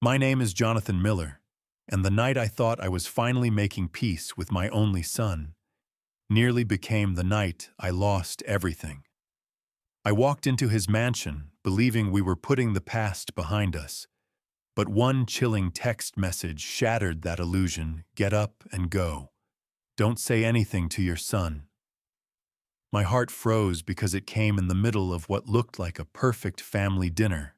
My name is Jonathan Miller, and the night I thought I was finally making peace with my only son nearly became the night I lost everything. I walked into his mansion, believing we were putting the past behind us, but one chilling text message shattered that illusion. Get up and go. Don't say anything to your son. My heart froze because it came in the middle of what looked like a perfect family dinner.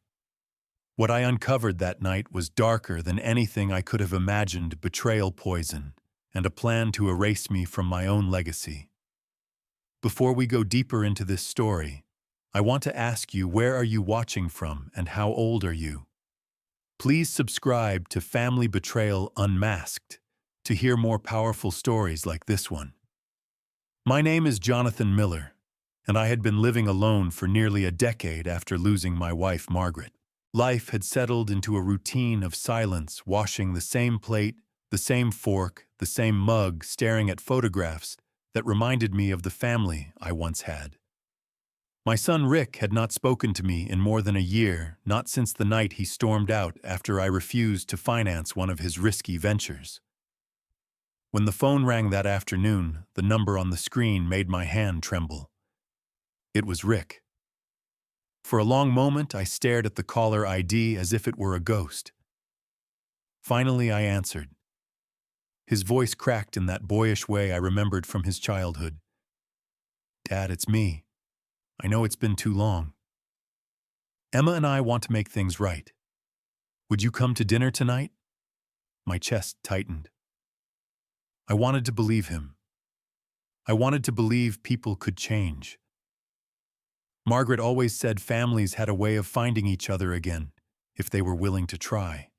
What I uncovered that night was darker than anything I could have imagined: betrayal, poison, and a plan to erase me from my own legacy. Before we go deeper into this story, I want to ask you, where are you watching from and how old are you? Please subscribe to Family Betrayal Unmasked to hear more powerful stories like this one. My name is Jonathan Miller, and I had been living alone for nearly a decade after losing my wife, Margaret. Life had settled into a routine of silence, washing the same plate, the same fork, the same mug, staring at photographs that reminded me of the family I once had. My son Rick had not spoken to me in more than a year, not since the night he stormed out after I refused to finance one of his risky ventures. When the phone rang that afternoon, the number on the screen made my hand tremble. It was Rick. For a long moment, I stared at the caller ID as if it were a ghost. Finally, I answered. His voice cracked in that boyish way I remembered from his childhood. "Dad, it's me. I know it's been too long. Emma and I want to make things right. Would you come to dinner tonight?" My chest tightened. I wanted to believe him. I wanted to believe people could change. Margaret always said families had a way of finding each other again, if they were willing to try.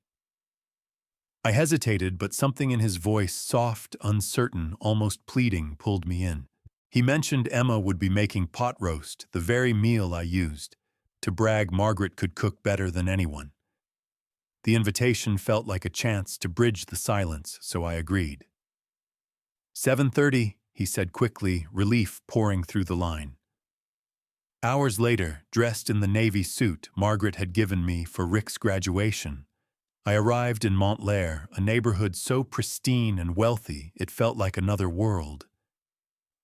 I hesitated, but something in his voice, soft, uncertain, almost pleading, pulled me in. He mentioned Emma would be making pot roast, the very meal I used, to brag Margaret could cook better than anyone. The invitation felt like a chance to bridge the silence, so I agreed. 7:30, he said quickly, relief pouring through the line. Hours later, dressed in the navy suit Margaret had given me for Rick's graduation, I arrived in Montclair, a neighborhood so pristine and wealthy it felt like another world.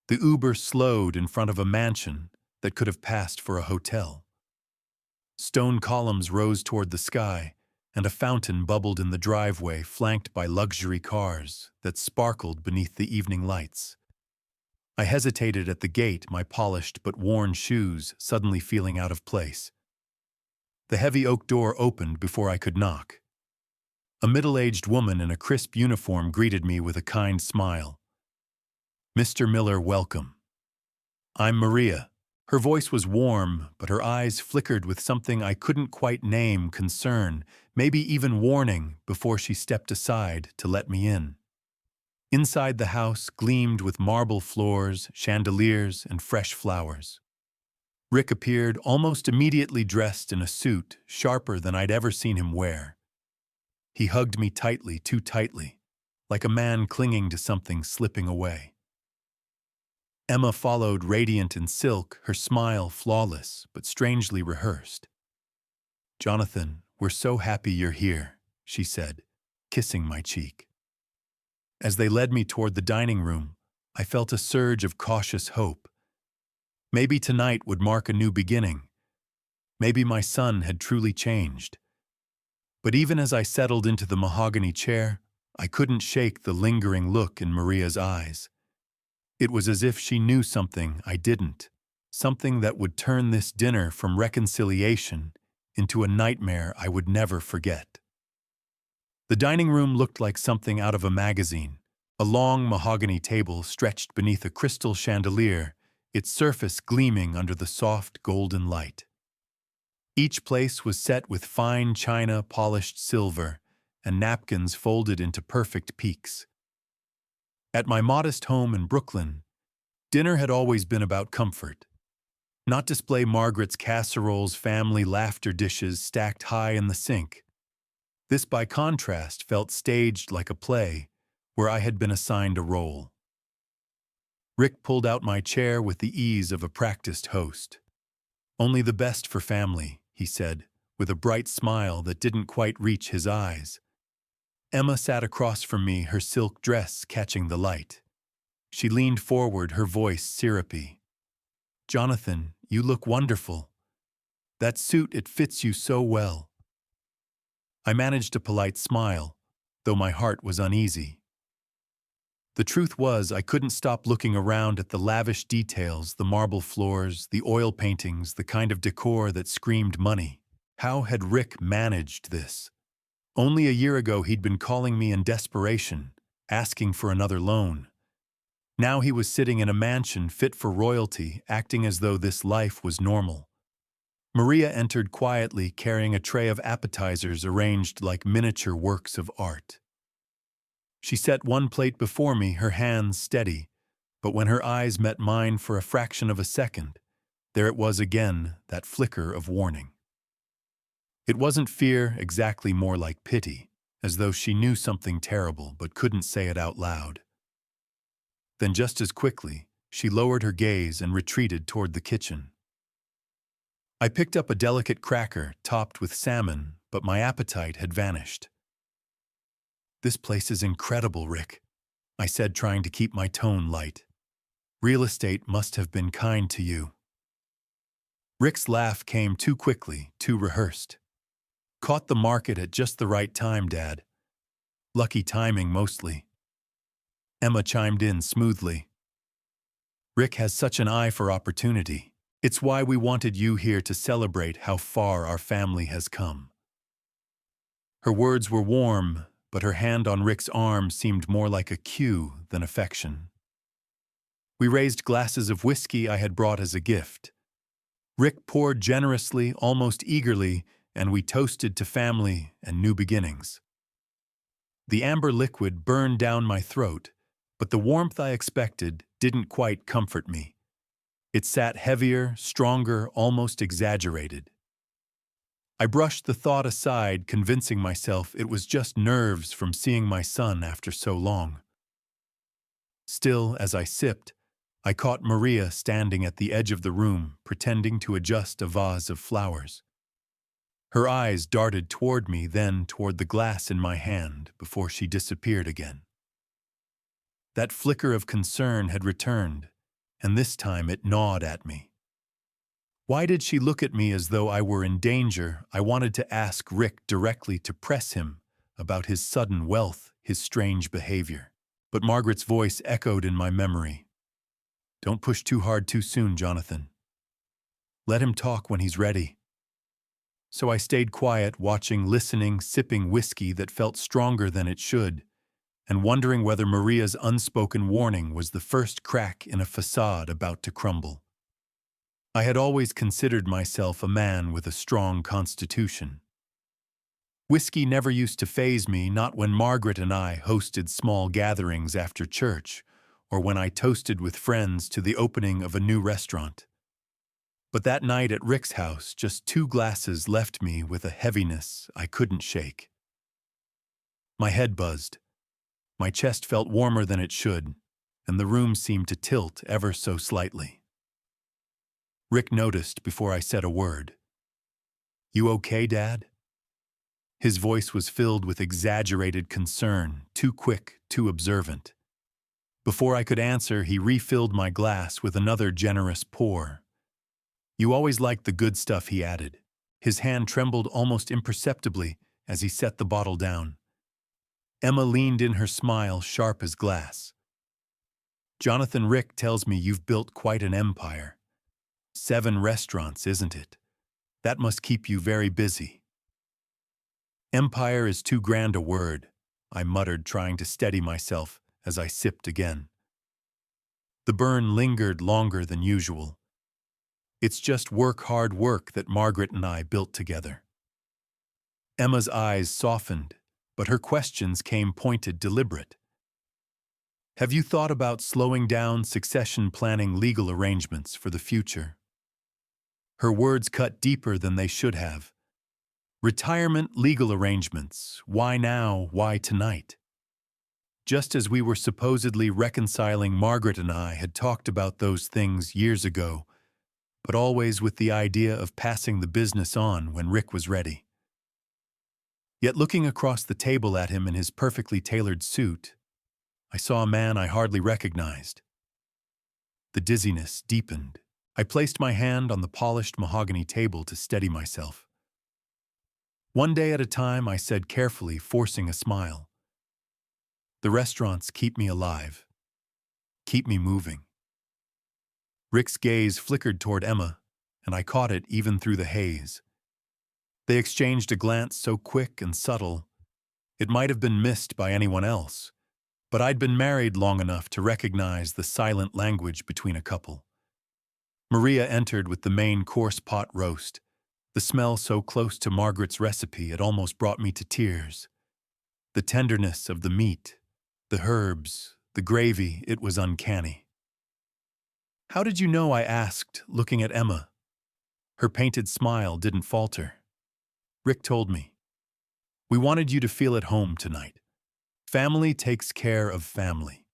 The Uber slowed in front of a mansion that could have passed for a hotel. Stone columns rose toward the sky, and a fountain bubbled in the driveway, flanked by luxury cars that sparkled beneath the evening lights. I hesitated at the gate, my polished but worn shoes suddenly feeling out of place. The heavy oak door opened before I could knock. A middle-aged woman in a crisp uniform greeted me with a kind smile. "Mr. Miller, welcome. I'm Maria." Her voice was warm, but her eyes flickered with something I couldn't quite name: concern, maybe even warning, before she stepped aside to let me in. Inside the house gleamed with marble floors, chandeliers, and fresh flowers. Rick appeared almost immediately, dressed in a suit sharper than I'd ever seen him wear. He hugged me tightly, too tightly, like a man clinging to something slipping away. Emma followed, radiant in silk, her smile flawless but strangely rehearsed. "Jonathan, we're so happy you're here," she said, kissing my cheek. As they led me toward the dining room, I felt a surge of cautious hope. Maybe tonight would mark a new beginning. Maybe my son had truly changed. But even as I settled into the mahogany chair, I couldn't shake the lingering look in Maria's eyes. It was as if she knew something I didn't, something that would turn this dinner from reconciliation into a nightmare I would never forget. The dining room looked like something out of a magazine, a long mahogany table stretched beneath a crystal chandelier, its surface gleaming under the soft golden light. Each place was set with fine china, polished silver, and napkins folded into perfect peaks. At my modest home in Brooklyn, dinner had always been about comfort. Not display Margaret's casseroles, family laughter dishes stacked high in the sink. This, by contrast, felt staged like a play where I had been assigned a role. Rick pulled out my chair with the ease of a practiced host. "Only the best for family," he said, with a bright smile that didn't quite reach his eyes. Emma sat across from me, her silk dress catching the light. She leaned forward, her voice syrupy. "Jonathan, you look wonderful. That suit, it fits you so well." I managed a polite smile, though my heart was uneasy. The truth was, I couldn't stop looking around at the lavish details, the marble floors, the oil paintings, the kind of decor that screamed money. How had Rick managed this? Only a year ago he'd been calling me in desperation, asking for another loan. Now he was sitting in a mansion fit for royalty, acting as though this life was normal. Maria entered quietly, carrying a tray of appetizers arranged like miniature works of art. She set one plate before me, her hands steady, but when her eyes met mine for a fraction of a second, there it was again, that flicker of warning. It wasn't fear, exactly, more like pity, as though she knew something terrible but couldn't say it out loud. Then just as quickly, she lowered her gaze and retreated toward the kitchen. I picked up a delicate cracker topped with salmon, but my appetite had vanished. "This place is incredible, Rick," I said, trying to keep my tone light. "Real estate must have been kind to you." Rick's laugh came too quickly, too rehearsed. "Caught the market at just the right time, Dad. Lucky timing, mostly." Emma chimed in smoothly. "Rick has such an eye for opportunity. It's why we wanted you here to celebrate how far our family has come." Her words were warm, but her hand on Rick's arm seemed more like a cue than affection. We raised glasses of whiskey I had brought as a gift. Rick poured generously, almost eagerly, and we toasted to family and new beginnings. The amber liquid burned down my throat, but the warmth I expected didn't quite comfort me. It sat heavier, stronger, almost exaggerated. I brushed the thought aside, convincing myself it was just nerves from seeing my son after so long. Still, as I sipped, I caught Maria standing at the edge of the room, pretending to adjust a vase of flowers. Her eyes darted toward me, then toward the glass in my hand, before she disappeared again. That flicker of concern had returned, and this time it gnawed at me. Why did she look at me as though I were in danger? I wanted to ask Rick directly, to press him about his sudden wealth, his strange behavior. But Margaret's voice echoed in my memory. "Don't push too hard too soon, Jonathan. Let him talk when he's ready." So I stayed quiet, watching, listening, sipping whiskey that felt stronger than it should, and wondering whether Maria's unspoken warning was the first crack in a facade about to crumble. I had always considered myself a man with a strong constitution. Whiskey never used to faze me, not when Margaret and I hosted small gatherings after church, or when I toasted with friends to the opening of a new restaurant. But that night at Rick's house, just 2 glasses left me with a heaviness I couldn't shake. My head buzzed. My chest felt warmer than it should, and the room seemed to tilt ever so slightly. Rick noticed before I said a word. "You okay, Dad?" His voice was filled with exaggerated concern, too quick, too observant. Before I could answer, he refilled my glass with another generous pour. "You always liked the good stuff," he added. His hand trembled almost imperceptibly as he set the bottle down. Emma leaned in, her smile sharp as glass. "Jonathan, Rick tells me you've built quite an empire. 7 restaurants, isn't it? That must keep you very busy." "Empire is too grand a word," I muttered, trying to steady myself as I sipped again. The burn lingered longer than usual. "It's just work, hard work that Margaret and I built together." Emma's eyes softened, but her questions came pointed, deliberate. "Have you thought about slowing down, succession planning, legal arrangements for the future?" Her words cut deeper than they should have. Retirement, legal arrangements. Why now? Why tonight? Just as we were supposedly reconciling, Margaret and I had talked about those things years ago, but always with the idea of passing the business on when Rick was ready. Yet looking across the table at him in his perfectly tailored suit, I saw a man I hardly recognized. The dizziness deepened. I placed my hand on the polished mahogany table to steady myself. One day at a time, I said carefully, forcing a smile. The restaurants keep me alive, keep me moving. Rick's gaze flickered toward Emma, and I caught it even through the haze. They exchanged a glance so quick and subtle, it might have been missed by anyone else, but I'd been married long enough to recognize the silent language between a couple. Maria entered with the main course pot roast, the smell so close to Margaret's recipe it almost brought me to tears. The tenderness of the meat, the herbs, the gravy, it was uncanny. "How did you know?" I asked, looking at Emma. Her painted smile didn't falter. "Rick told me. We wanted you to feel at home tonight. Family takes care of family."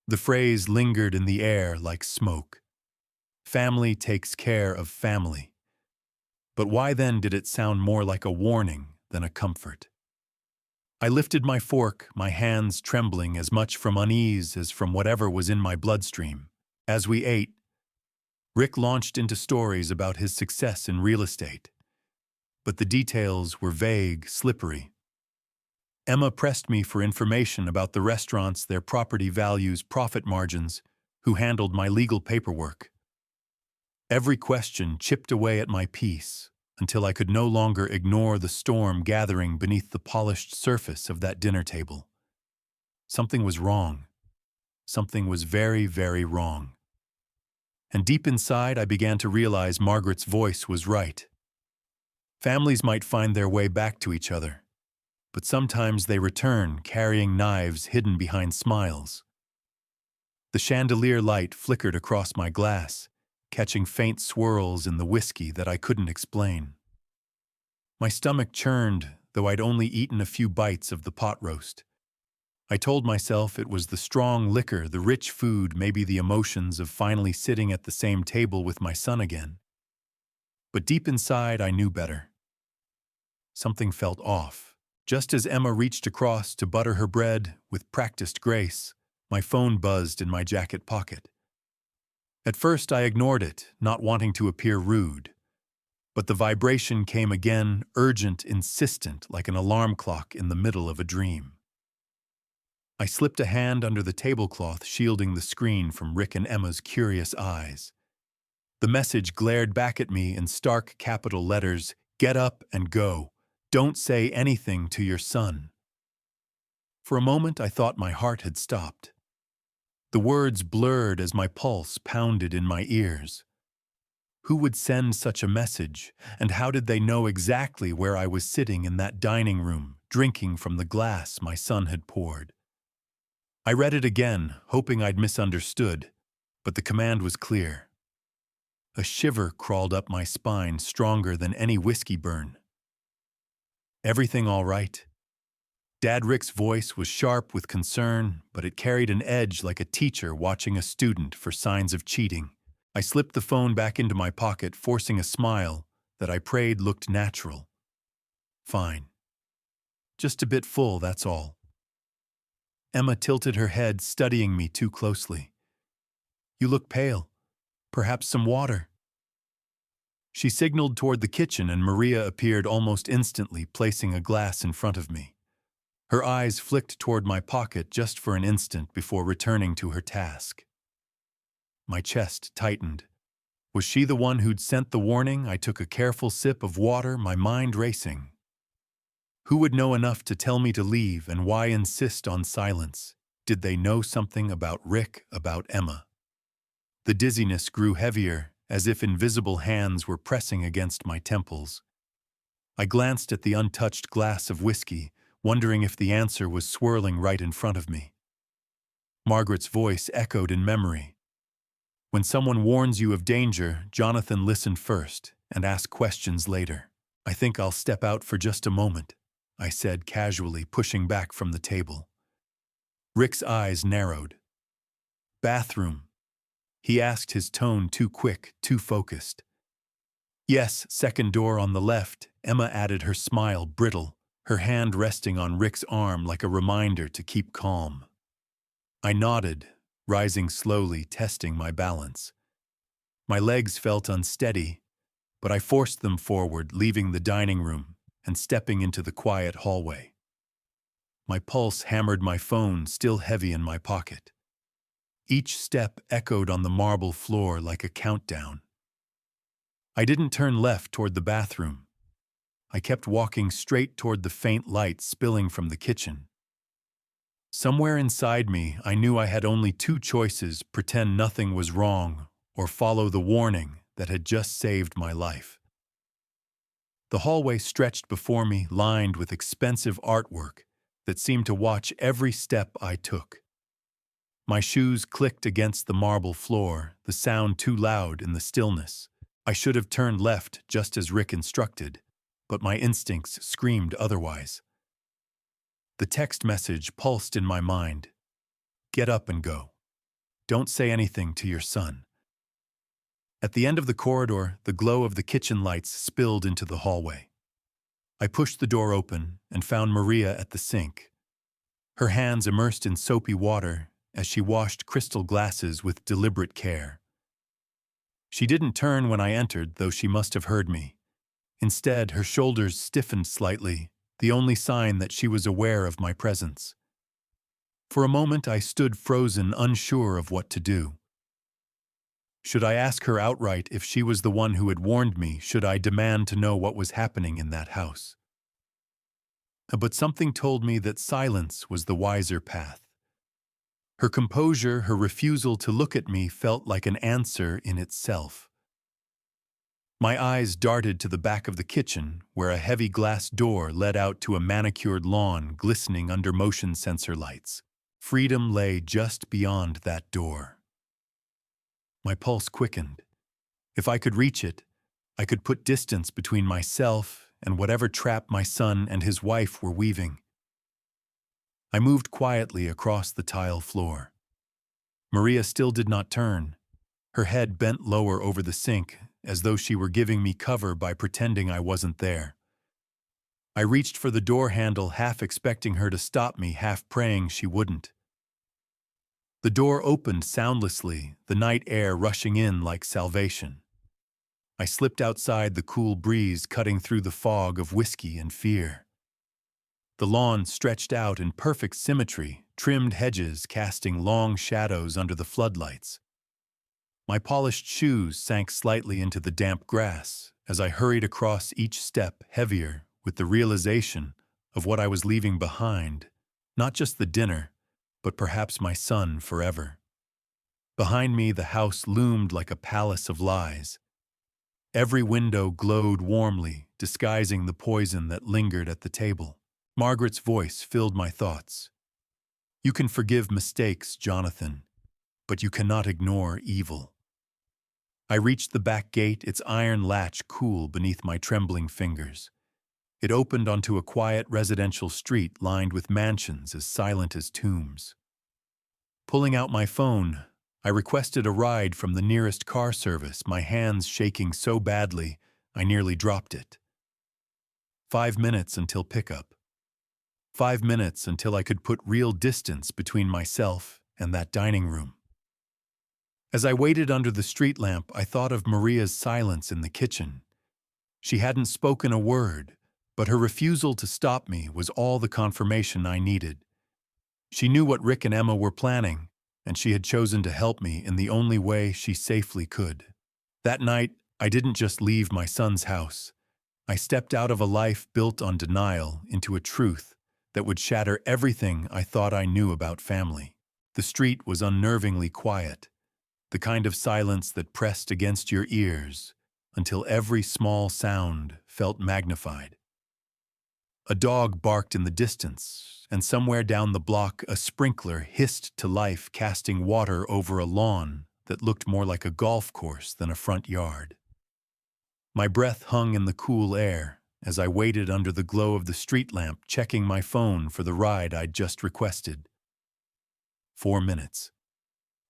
The phrase lingered in the air like smoke. Family takes care of family. But why then did it sound more like a warning than a comfort? I lifted my fork, my hands trembling as much from unease as from whatever was in my bloodstream. As we ate, Rick launched into stories about his success in real estate. But the details were vague, slippery. Emma pressed me for information about the restaurants, their property values, profit margins, who handled my legal paperwork. Every question chipped away at my peace until I could no longer ignore the storm gathering beneath the polished surface of that dinner table. Something was wrong. Something was very, very wrong. And deep inside, I began to realize Margaret's voice was right. Families might find their way back to each other, but sometimes they return carrying knives hidden behind smiles. The chandelier light flickered across my glass, catching faint swirls in the whiskey that I couldn't explain. My stomach churned, though I'd only eaten a few bites of the pot roast. I told myself it was the strong liquor, the rich food, maybe the emotions of finally sitting at the same table with my son again. But deep inside, I knew better. Something felt off. Just as Emma reached across to butter her bread with practiced grace, my phone buzzed in my jacket pocket. At first, I ignored it, not wanting to appear rude. But the vibration came again, urgent, insistent, like an alarm clock in the middle of a dream. I slipped a hand under the tablecloth, shielding the screen from Rick and Emma's curious eyes. The message glared back at me in stark capital letters, "Get up and go. Don't say anything to your son." For a moment, I thought my heart had stopped. The words blurred as my pulse pounded in my ears. Who would send such a message, and how did they know exactly where I was sitting in that dining room, drinking from the glass my son had poured? I read it again, hoping I'd misunderstood, but the command was clear. A shiver crawled up my spine, stronger than any whiskey burn. "Everything all right?" Dad Rick's voice was sharp with concern, but it carried an edge like a teacher watching a student for signs of cheating. I slipped the phone back into my pocket, forcing a smile that I prayed looked natural. "Fine. Just a bit full, that's all." Emma tilted her head, studying me too closely. "You look pale. Perhaps some water." She signaled toward the kitchen, and Maria appeared almost instantly, placing a glass in front of me. Her eyes flicked toward my pocket just for an instant before returning to her task. My chest tightened. Was she the one who'd sent the warning? I took a careful sip of water, my mind racing. Who would know enough to tell me to leave, and why insist on silence? Did they know something about Rick, about Emma? The dizziness grew heavier, as if invisible hands were pressing against my temples. I glanced at the untouched glass of whiskey, wondering if the answer was swirling right in front of me. Margaret's voice echoed in memory. "When someone warns you of danger, Jonathan, listen first and ask questions later." "I think I'll step out for just a moment," I said casually, pushing back from the table. Rick's eyes narrowed. "Bathroom." he asked, his tone too quick, too focused. Yes, second door on the left, Emma added, her smile brittle, her hand resting on Rick's arm like a reminder to keep calm. I nodded, rising slowly, testing my balance. My legs felt unsteady, but I forced them forward, leaving the dining room and stepping into the quiet hallway. My pulse hammered, my phone still heavy in my pocket. Each step echoed on the marble floor like a countdown. I didn't turn left toward the bathroom. I kept walking straight toward the faint light spilling from the kitchen. Somewhere inside me, I knew I had only two choices: pretend nothing was wrong or follow the warning that had just saved my life. The hallway stretched before me, lined with expensive artwork that seemed to watch every step I took. My shoes clicked against the marble floor, the sound too loud in the stillness. I should have turned left just as Rick instructed, but my instincts screamed otherwise. The text message pulsed in my mind. Get up and go. Don't say anything to your son. At the end of the corridor, the glow of the kitchen lights spilled into the hallway. I pushed the door open and found Maria at the sink, her hands immersed in soapy water as she washed crystal glasses with deliberate care. She didn't turn when I entered, though she must have heard me. Instead, her shoulders stiffened slightly, the only sign that she was aware of my presence. For a moment, I stood frozen, unsure of what to do. Should I ask her outright if she was the one who had warned me? Should I demand to know what was happening in that house? But something told me that silence was the wiser path. Her composure, her refusal to look at me, felt like an answer in itself. My eyes darted to the back of the kitchen, where a heavy glass door led out to a manicured lawn glistening under motion sensor lights. Freedom lay just beyond that door. My pulse quickened. If I could reach it, I could put distance between myself and whatever trap my son and his wife were weaving. I moved quietly across the tile floor. Maria still did not turn, her head bent lower over the sink, as though she were giving me cover by pretending I wasn't there. I reached for the door handle, half expecting her to stop me, half praying she wouldn't. The door opened soundlessly, the night air rushing in like salvation. I slipped outside, the cool breeze cutting through the fog of whiskey and fear. The lawn stretched out in perfect symmetry, trimmed hedges casting long shadows under the floodlights. My polished shoes sank slightly into the damp grass as I hurried across each step, heavier with the realization of what I was leaving behind, not just the dinner, but perhaps my son forever. Behind me, the house loomed like a palace of lies. Every window glowed warmly, disguising the poison that lingered at the table. Margaret's voice filled my thoughts. You can forgive mistakes, Jonathan, but you cannot ignore evil. I reached the back gate, its iron latch cool beneath my trembling fingers. It opened onto a quiet residential street lined with mansions as silent as tombs. Pulling out my phone, I requested a ride from the nearest car service, my hands shaking so badly I nearly dropped it. 5 minutes until pickup. 5 minutes until I could put real distance between myself and that dining room. As I waited under the street lamp, I thought of Maria's silence in the kitchen. She hadn't spoken a word, but her refusal to stop me was all the confirmation I needed. She knew what Rick and Emma were planning, and she had chosen to help me in the only way she safely could. That night, I didn't just leave my son's house. I stepped out of a life built on denial into a truth that would shatter everything I thought I knew about family. The street was unnervingly quiet, the kind of silence that pressed against your ears until every small sound felt magnified. A dog barked in the distance, and somewhere down the block a sprinkler hissed to life, casting water over a lawn that looked more like a golf course than a front yard. My breath hung in the cool air as I waited under the glow of the street lamp, checking my phone for the ride I'd just requested. 4 minutes.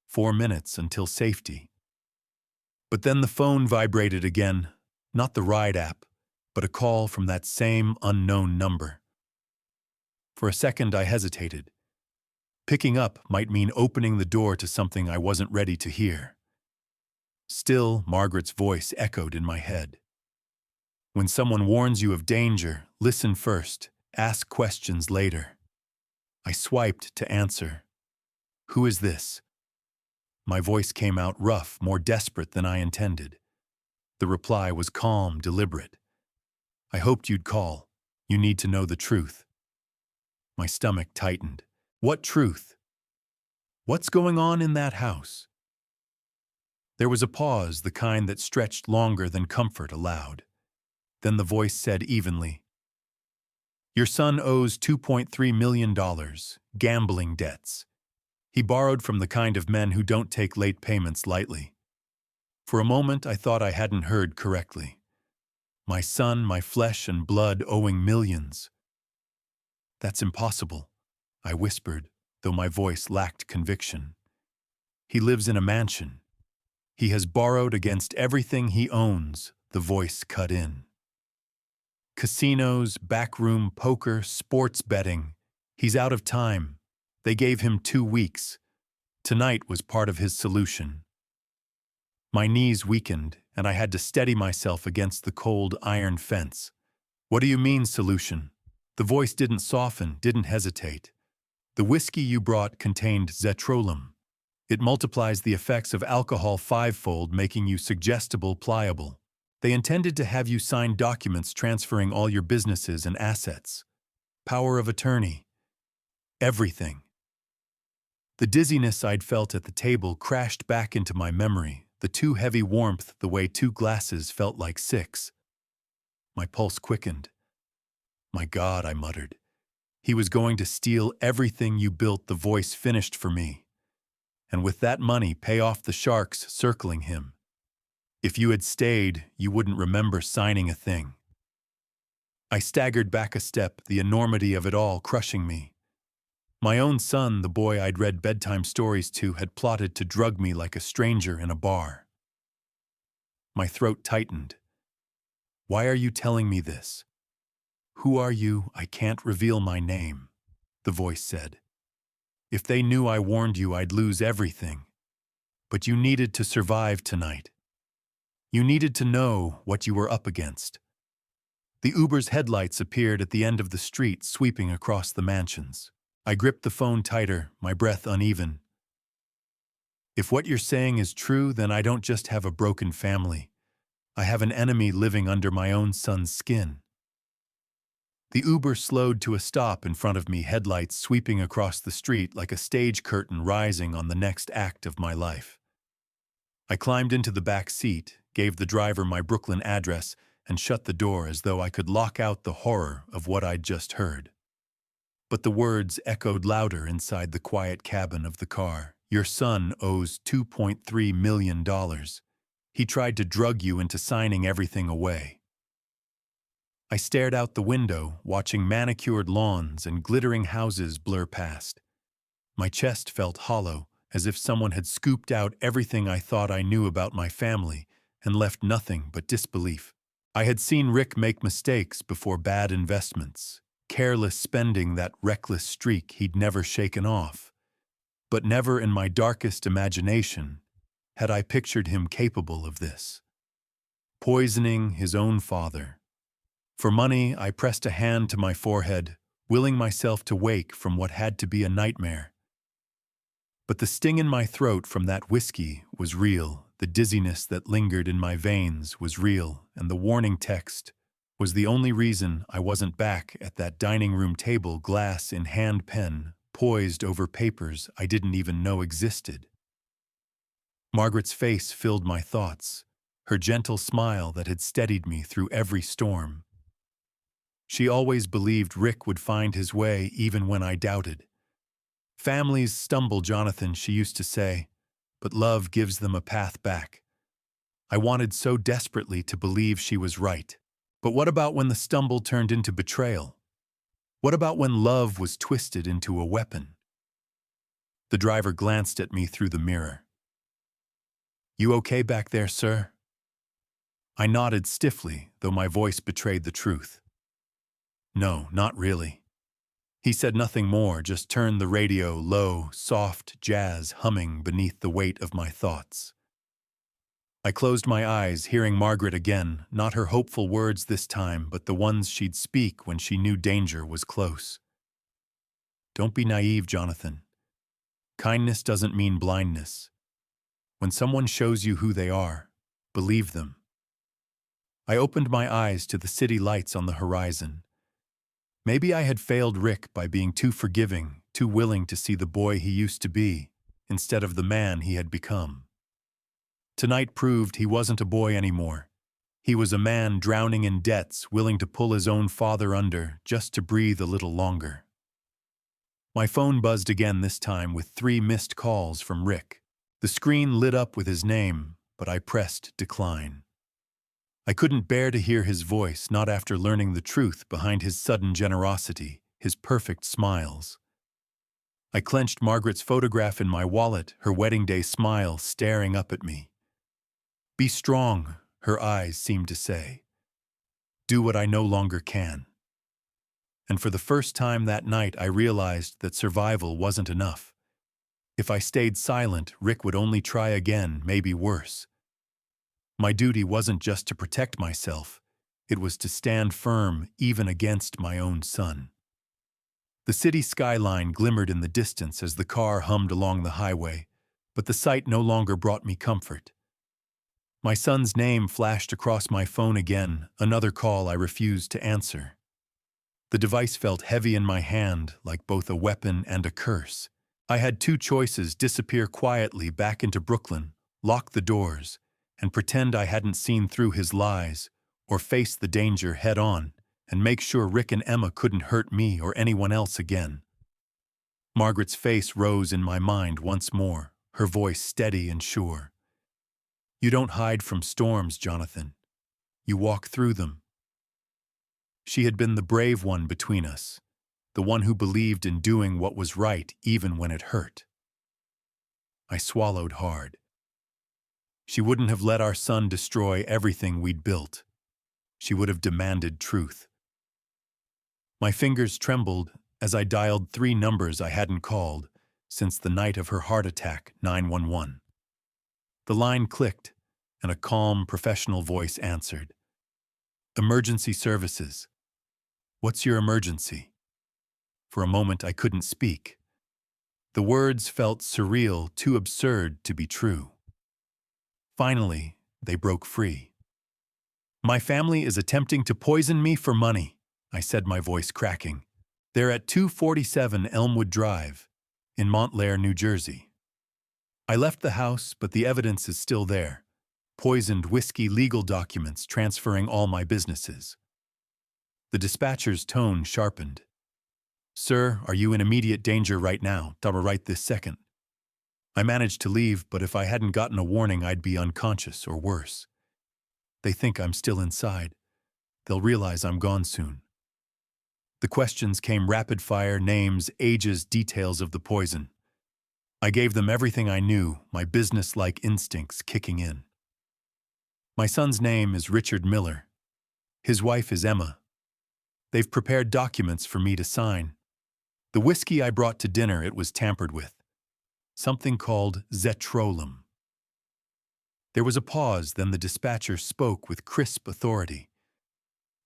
4 minutes until safety. But then the phone vibrated again, not the ride app, but a call from that same unknown number. For a second, I hesitated. Picking up might mean opening the door to something I wasn't ready to hear. Still, Margaret's voice echoed in my head. When someone warns you of danger, listen first, ask questions later. I swiped to answer. Who is this? My voice came out rough, more desperate than I intended. The reply was calm, deliberate. I hoped you'd call. You need to know the truth. My stomach tightened. What truth? What's going on in that house? There was a pause, the kind that stretched longer than comfort allowed. Then the voice said evenly, Your son owes $2.3 million, gambling debts. He borrowed from the kind of men who don't take late payments lightly. For a moment, I thought I hadn't heard correctly. My son, my flesh and blood, owing millions. That's impossible, I whispered, though my voice lacked conviction. He lives in a mansion. He has borrowed against everything he owns, the voice cut in. Casinos, backroom poker, sports betting. He's out of time. They gave him 2 weeks. Tonight was part of his solution. My knees weakened, and I had to steady myself against the cold iron fence. What do you mean, solution? The voice didn't soften, didn't hesitate. The whiskey you brought contained zetrolum. It multiplies the effects of alcohol 5-fold, making you suggestible, pliable. They intended to have you sign documents transferring all your businesses and assets. Power of attorney. Everything. The dizziness I'd felt at the table crashed back into my memory, the too heavy warmth, the way 2 glasses felt like 6. My pulse quickened. My God, I muttered. He was going to steal everything you built, the voice finished for me. And with that money, pay off the sharks circling him. If you had stayed, you wouldn't remember signing a thing. I staggered back a step, the enormity of it all crushing me. My own son, the boy I'd read bedtime stories to, had plotted to drug me like a stranger in a bar. My throat tightened. Why are you telling me this? Who are you? I can't reveal my name, the voice said. If they knew I warned you, I'd lose everything. But you needed to survive tonight. You needed to know what you were up against. The Uber's headlights appeared at the end of the street, sweeping across the mansions. I gripped the phone tighter, my breath uneven. If what you're saying is true, then I don't just have a broken family. I have an enemy living under my own son's skin. The Uber slowed to a stop in front of me, headlights sweeping across the street like a stage curtain rising on the next act of my life. I climbed into the back seat, gave the driver my Brooklyn address, and shut the door as though I could lock out the horror of what I'd just heard. But the words echoed louder inside the quiet cabin of the car. Your son owes $2.3 million. He tried to drug you into signing everything away. I stared out the window, watching manicured lawns and glittering houses blur past. My chest felt hollow, as if someone had scooped out everything I thought I knew about my family and left nothing but disbelief. I had seen Rick make mistakes before, bad investments, careless spending, that reckless streak he'd never shaken off. But never in my darkest imagination had I pictured him capable of this. Poisoning his own father. For money, I pressed a hand to my forehead, willing myself to wake from what had to be a nightmare. But the sting in my throat from that whiskey was real, the dizziness that lingered in my veins was real, and the warning text was the only reason I wasn't back at that dining room table, glass in hand, pen poised over papers I didn't even know existed. Margaret's face filled my thoughts, her gentle smile that had steadied me through every storm. She always believed Rick would find his way even when I doubted. Families stumble, Jonathan, she used to say, but love gives them a path back. I wanted so desperately to believe she was right. But what about when the stumble turned into betrayal? What about when love was twisted into a weapon? The driver glanced at me through the mirror. You okay back there, sir? I nodded stiffly, though my voice betrayed the truth. No, not really. He said nothing more, just turned the radio low, soft jazz humming beneath the weight of my thoughts. I closed my eyes, hearing Margaret again, not her hopeful words this time, but the ones she'd speak when she knew danger was close. Don't be naive, Jonathan. Kindness doesn't mean blindness. When someone shows you who they are, believe them. I opened my eyes to the city lights on the horizon. Maybe I had failed Rick by being too forgiving, too willing to see the boy he used to be, instead of the man he had become. Tonight proved he wasn't a boy anymore. He was a man drowning in debts, willing to pull his own father under just to breathe a little longer. My phone buzzed again, this time with 3 missed calls from Rick. The screen lit up with his name, but I pressed decline. I couldn't bear to hear his voice, not after learning the truth behind his sudden generosity, his perfect smiles. I clenched Margaret's photograph in my wallet, her wedding day smile staring up at me. Be strong, her eyes seemed to say. Do what I no longer can. And for the first time that night, I realized that survival wasn't enough. If I stayed silent, Rick would only try again, maybe worse. My duty wasn't just to protect myself, it was to stand firm even against my own son. The city skyline glimmered in the distance as the car hummed along the highway, but the sight no longer brought me comfort. My son's name flashed across my phone again, another call I refused to answer. The device felt heavy in my hand, like both a weapon and a curse. I had 2 choices: disappear quietly back into Brooklyn, lock the doors, and pretend I hadn't seen through his lies, or face the danger head-on and make sure Rick and Emma couldn't hurt me or anyone else again. Margaret's face rose in my mind once more, her voice steady and sure. You don't hide from storms, Jonathan. You walk through them. She had been the brave one between us, the one who believed in doing what was right even when it hurt. I swallowed hard. She wouldn't have let our son destroy everything we'd built. She would have demanded truth. My fingers trembled as I dialed 3 numbers I hadn't called since the night of her heart attack, 911. The line clicked, and a calm, professional voice answered. Emergency services. What's your emergency? For a moment I couldn't speak. The words felt surreal, too absurd to be true. Finally, they broke free. My family is attempting to poison me for money, I said, my voice cracking. They're at 247 Elmwood Drive, in Montclair, New Jersey. I left the house, but the evidence is still there. Poisoned whiskey legal documents transferring all my businesses. The dispatcher's tone sharpened. Sir, are you in immediate danger right now? Right this second. I managed to leave, but if I hadn't gotten a warning, I'd be unconscious or worse. They think I'm still inside. They'll realize I'm gone soon. The questions came rapid fire: names, ages, details of the poison. I gave them everything I knew, my business-like instincts kicking in. My son's name is Richard Miller. His wife is Emma. They've prepared documents for me to sign. The whiskey I brought to dinner, it was tampered with. Something called zetrolum. There was a pause, then the dispatcher spoke with crisp authority.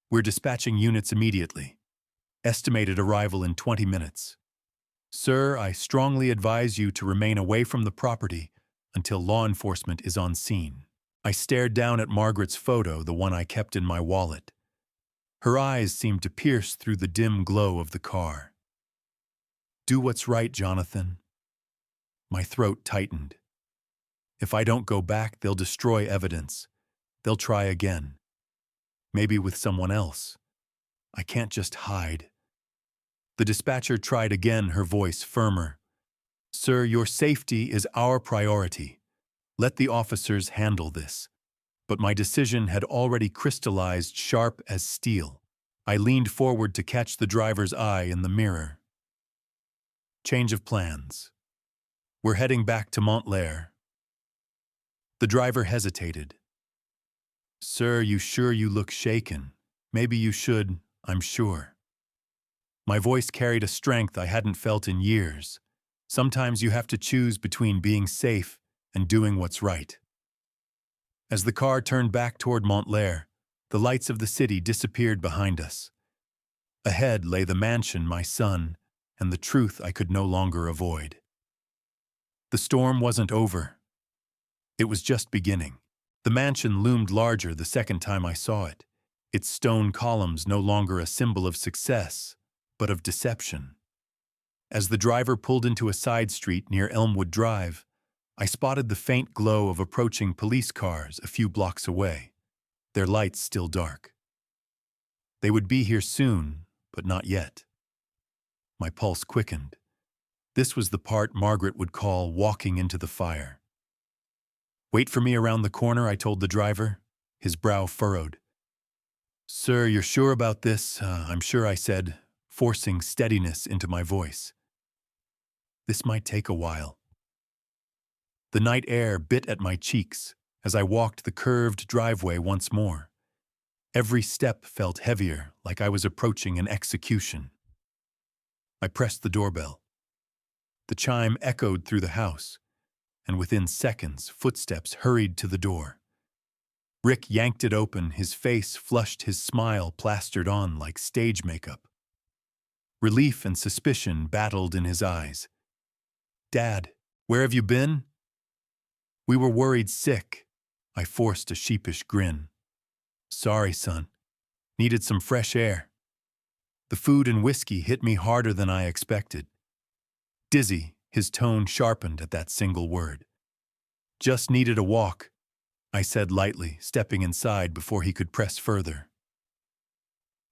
We're dispatching units immediately. Estimated arrival in 20 minutes. Sir, I strongly advise you to remain away from the property until law enforcement is on scene. I stared down at Margaret's photo, the one I kept in my wallet. Her eyes seemed to pierce through the dim glow of the car. Do what's right, Jonathan. My throat tightened. If I don't go back, they'll destroy evidence. They'll try again. Maybe with someone else. I can't just hide. The dispatcher tried again, her voice firmer. Sir, your safety is our priority. Let the officers handle this. But my decision had already crystallized, sharp as steel. I leaned forward to catch the driver's eye in the mirror. Change of plans. We're heading back to Montclair. The driver hesitated. "Sir, you sure you look shaken? Maybe you should, I'm sure." My voice carried a strength I hadn't felt in years. Sometimes you have to choose between being safe and doing what's right. As the car turned back toward Montlair, the lights of the city disappeared behind us. Ahead lay the mansion, my son, and the truth I could no longer avoid. The storm wasn't over. It was just beginning. The mansion loomed larger the second time I saw it, its stone columns no longer a symbol of success, but of deception. As the driver pulled into a side street near Elmwood Drive, I spotted the faint glow of approaching police cars a few blocks away, their lights still dark. They would be here soon, but not yet. My pulse quickened. This was the part Margaret would call walking into the fire. "Wait for me around the corner," I told the driver. His brow furrowed. "Sir, you're sure about this?" "I'm sure," I said, forcing steadiness into my voice. "This might take a while." The night air bit at my cheeks as I walked the curved driveway once more. Every step felt heavier, like I was approaching an execution. I pressed the doorbell. The chime echoed through the house, and within seconds, footsteps hurried to the door. Rick yanked it open, his face flushed, his smile plastered on like stage makeup. Relief and suspicion battled in his eyes. "Dad, where have you been?" "We were worried sick." I forced a sheepish grin. "Sorry, son. Needed some fresh air." The food and whiskey hit me harder than I expected. Dizzy, his tone sharpened at that single word. "Just needed a walk," I said lightly, stepping inside before he could press further.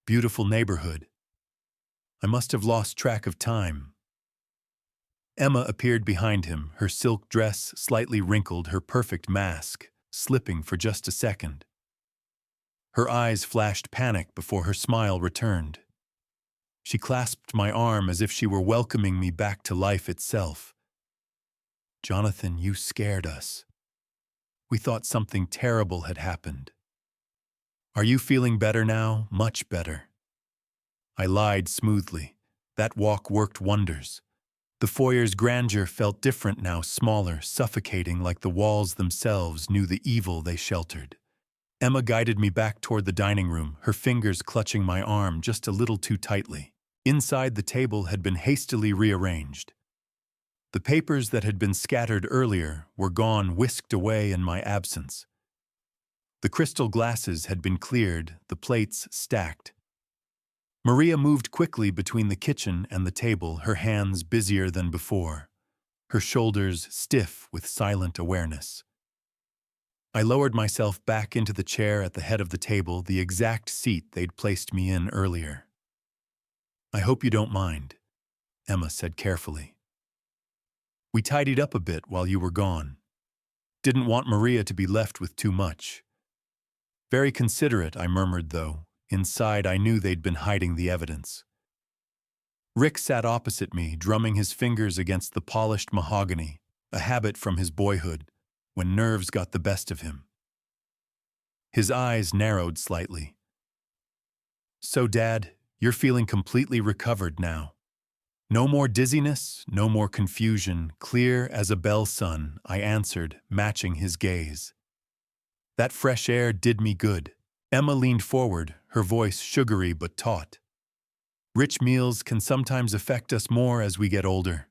"Beautiful neighborhood." I must have lost track of time. Emma appeared behind him, her silk dress slightly wrinkled, her perfect mask slipping for just a second. Her eyes flashed panic before her smile returned. She clasped my arm as if she were welcoming me back to life itself. "Jonathan, you scared us. We thought something terrible had happened." "Are you feeling better now?" "Much better." I lied smoothly. That walk worked wonders. The foyer's grandeur felt different now, smaller, suffocating, like the walls themselves knew the evil they sheltered. Emma guided me back toward the dining room, her fingers clutching my arm just a little too tightly. Inside, the table had been hastily rearranged. The papers that had been scattered earlier were gone, whisked away in my absence. The crystal glasses had been cleared, the plates stacked. Maria moved quickly between the kitchen and the table, her hands busier than before, her shoulders stiff with silent awareness. I lowered myself back into the chair at the head of the table, the exact seat they'd placed me in earlier. "I hope you don't mind," Emma said carefully. "We tidied up a bit while you were gone. Didn't want Maria to be left with too much." "Very considerate," I murmured, though. Inside, I knew they'd been hiding the evidence. Rick sat opposite me, drumming his fingers against the polished mahogany, a habit from his boyhood, when nerves got the best of him. His eyes narrowed slightly. "So, Dad, you're feeling completely recovered now. No more dizziness, no more confusion, clear as a bell, son," I answered, matching his gaze. "That fresh air did me good." Emma leaned forward, her voice sugary but taut. "Rich meals can sometimes affect us more as we get older.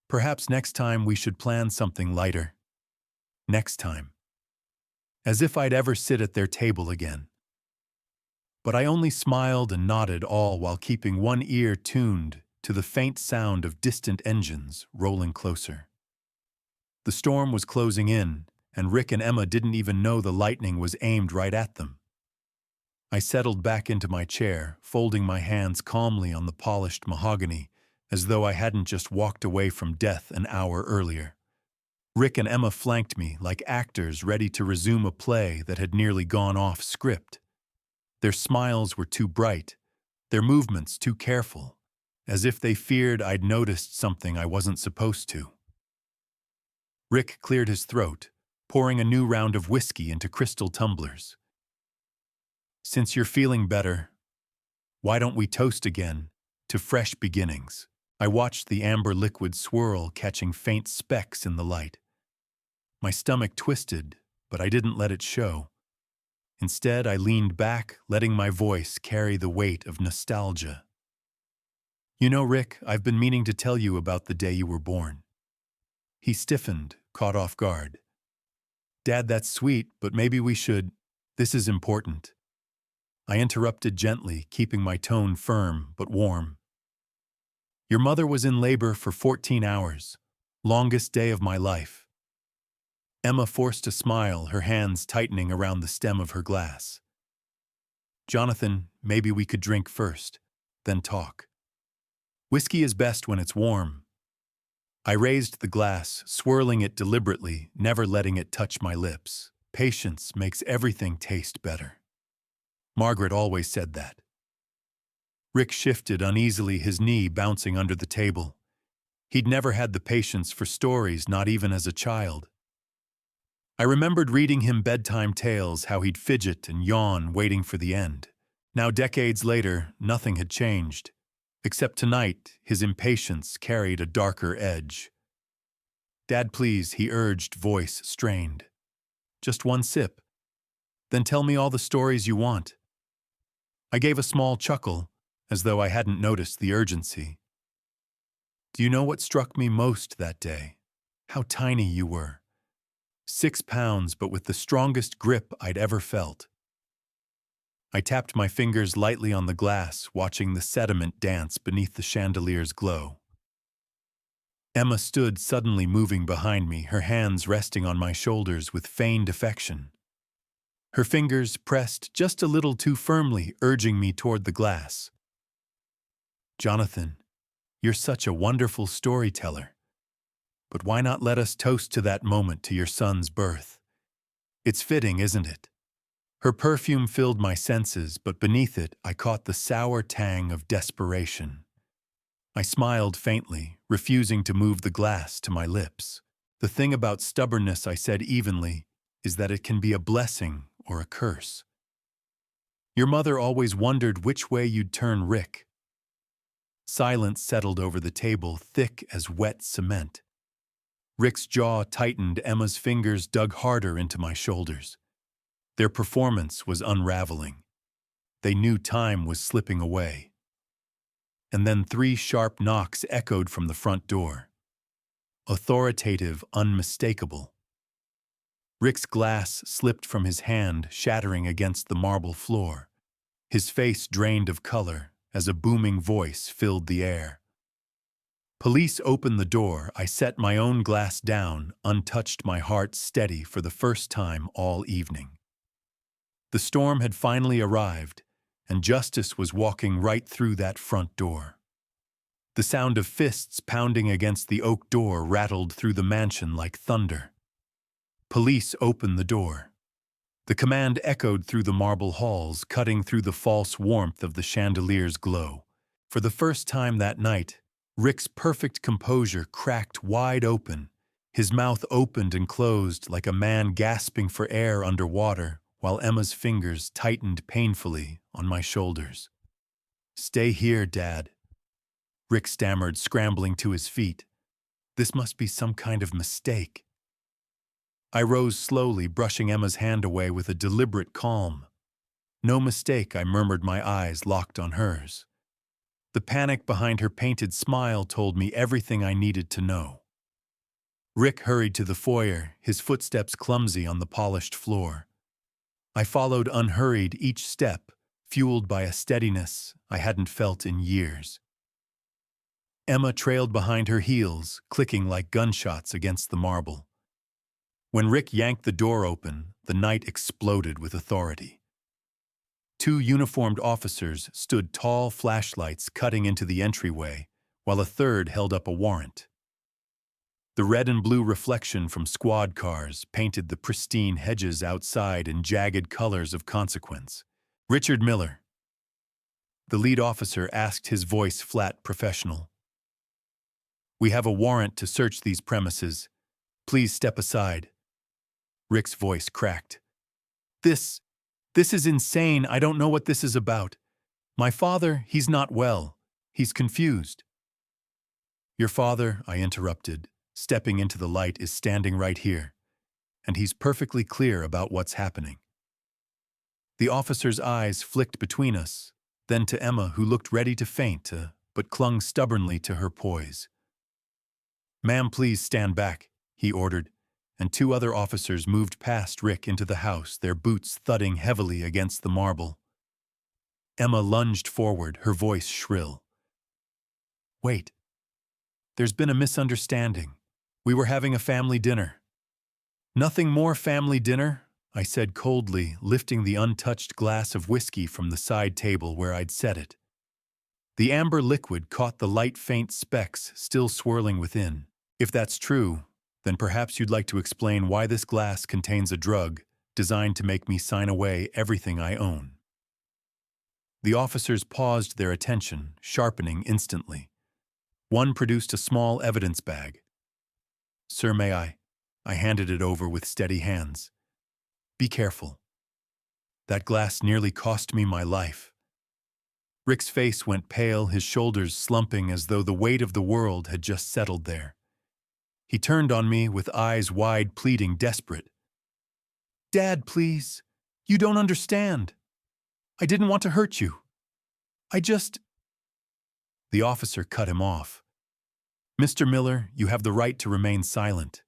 Perhaps next time we should plan something lighter." Next time. As if I'd ever sit at their table again. But I only smiled and nodded, all while keeping one ear tuned to the faint sound of distant engines rolling closer. The storm was closing in, and Rick and Emma didn't even know the lightning was aimed right at them. I settled back into my chair, folding my hands calmly on the polished mahogany, as though I hadn't just walked away from death an hour earlier. Rick and Emma flanked me like actors ready to resume a play that had nearly gone off script. Their smiles were too bright, their movements too careful, as if they feared I'd noticed something I wasn't supposed to. Rick cleared his throat, pouring a new round of whiskey into crystal tumblers. Since you're feeling better, why don't we toast again to fresh beginnings? I watched the amber liquid swirl, catching faint specks in the light. My stomach twisted, but I didn't let it show. Instead, I leaned back, letting my voice carry the weight of nostalgia. You know, Rick, I've been meaning to tell you about the day you were born. He stiffened, caught off guard. Dad, that's sweet, but maybe we should. This is important. I interrupted gently, keeping my tone firm but warm. Your mother was in labor for 14 hours, longest day of my life. Emma forced a smile, her hands tightening around the stem of her glass. Jonathan, maybe we could drink first, then talk. Whiskey is best when it's warm. I raised the glass, swirling it deliberately, never letting it touch my lips. Patience makes everything taste better. Margaret always said that. Rick shifted uneasily, his knee bouncing under the table. He'd never had the patience for stories, not even as a child. I remembered reading him bedtime tales, how he'd fidget and yawn, waiting for the end. Now, decades later, nothing had changed. Except tonight, his impatience carried a darker edge. Dad, please, he urged, voice strained. Just one sip. Then tell me all the stories you want. I gave a small chuckle, as though I hadn't noticed the urgency. Do you know what struck me most that day? How tiny you were. 6 pounds, but with the strongest grip I'd ever felt. I tapped my fingers lightly on the glass, watching the sediment dance beneath the chandelier's glow. Emma stood, suddenly moving behind me, her hands resting on my shoulders with feigned affection. Her fingers pressed just a little too firmly, urging me toward the glass. Jonathan, you're such a wonderful storyteller. But why not let us toast to that moment, to your son's birth? It's fitting, isn't it? Her perfume filled my senses, but beneath it I caught the sour tang of desperation. I smiled faintly, refusing to move the glass to my lips. The thing about stubbornness, I said evenly, is that it can be a blessing or a curse. Your mother always wondered which way you'd turn, Rick. Silence settled over the table, thick as wet cement. Rick's jaw tightened, Emma's fingers dug harder into my shoulders. Their performance was unraveling. They knew time was slipping away. And then 3 sharp knocks echoed from the front door. Authoritative, unmistakable. Rick's glass slipped from his hand, shattering against the marble floor. His face drained of color as a booming voice filled the air. Police opened the door. I set my own glass down, untouched, my heart steady for the first time all evening. The storm had finally arrived, and justice was walking right through that front door. The sound of fists pounding against the oak door rattled through the mansion like thunder. Police opened the door. The command echoed through the marble halls, cutting through the false warmth of the chandelier's glow. For the first time that night, Rick's perfect composure cracked wide open. His mouth opened and closed like a man gasping for air underwater, while Emma's fingers tightened painfully on my shoulders. Stay here, Dad, Rick stammered, scrambling to his feet. This must be some kind of mistake. I rose slowly, brushing Emma's hand away with a deliberate calm. No mistake, I murmured, my eyes locked on hers. The panic behind her painted smile told me everything I needed to know. Rick hurried to the foyer, his footsteps clumsy on the polished floor. I followed unhurried, each step fueled by a steadiness I hadn't felt in years. Emma trailed behind her heels, clicking like gunshots against the marble. When Rick yanked the door open, the night exploded with authority. 2 uniformed officers stood, tall flashlights cutting into the entryway, while a third held up a warrant. The red and blue reflection from squad cars painted the pristine hedges outside in jagged colors of consequence. Richard Miller. The lead officer asked, his voice flat, professional. We have a warrant to search these premises. Please step aside. Rick's voice cracked. This is insane. I don't know what this is about. My father, he's not well. He's confused. Your father, I interrupted, stepping into the light, is standing right here, and he's perfectly clear about what's happening. The officer's eyes flicked between us, then to Emma, who looked ready to faint, but clung stubbornly to her poise. Ma'am, please stand back, he ordered, and two other officers moved past Rick into the house, their boots thudding heavily against the marble. Emma lunged forward, her voice shrill. Wait. There's been a misunderstanding. We were having a family dinner. Nothing more family dinner, I said coldly, lifting the untouched glass of whiskey from the side table where I'd set it. The amber liquid caught the light faint specks still swirling within. If that's true, then perhaps you'd like to explain why this glass contains a drug designed to make me sign away everything I own. The officers paused, their attention sharpening instantly. One produced a small evidence bag. Sir, may I? I handed it over with steady hands. Be careful. That glass nearly cost me my life. Rick's face went pale, his shoulders slumping as though the weight of the world had just settled there. He turned on me with eyes wide, pleading, desperate. Dad, please. You don't understand. I didn't want to hurt you. The officer cut him off. Mr. Miller, you have the right to remain silent.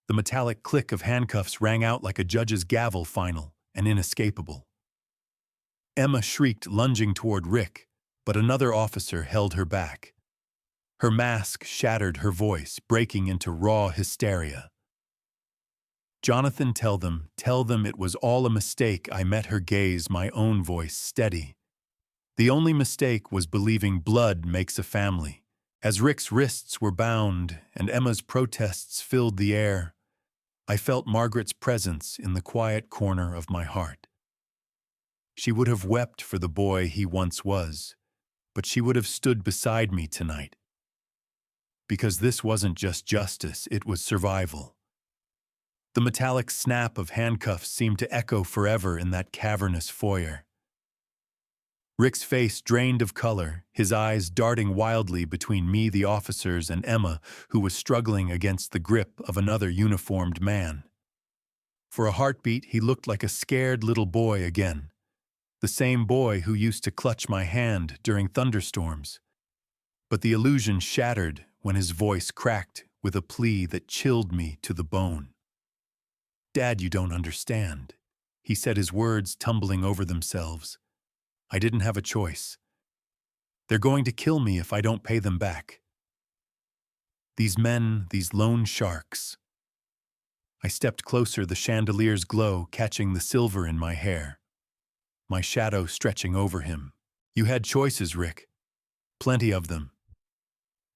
The metallic click of handcuffs rang out like a judge's gavel, final and inescapable. Emma shrieked, lunging toward Rick, but another officer held her back. Her mask shattered, her voice breaking into raw hysteria. Jonathan, tell them it was all a mistake. I met her gaze, my own voice steady. The only mistake was believing blood makes a family. As Rick's wrists were bound and Emma's protests filled the air, I felt Margaret's presence in the quiet corner of my heart. She would have wept for the boy he once was, but she would have stood beside me tonight. Because this wasn't just justice, it was survival. The metallic snap of handcuffs seemed to echo forever in that cavernous foyer. Rick's face drained of color, his eyes darting wildly between me, the officers, and Emma, who was struggling against the grip of another uniformed man. For a heartbeat, he looked like a scared little boy again, the same boy who used to clutch my hand during thunderstorms. But the illusion shattered when his voice cracked with a plea that chilled me to the bone. Dad, you don't understand, he said, his words tumbling over themselves. I didn't have a choice. They're going to kill me if I don't pay them back. These men, these loan sharks. I stepped closer, the chandelier's glow catching the silver in my hair, my shadow stretching over him. You had choices, Rick. Plenty of them.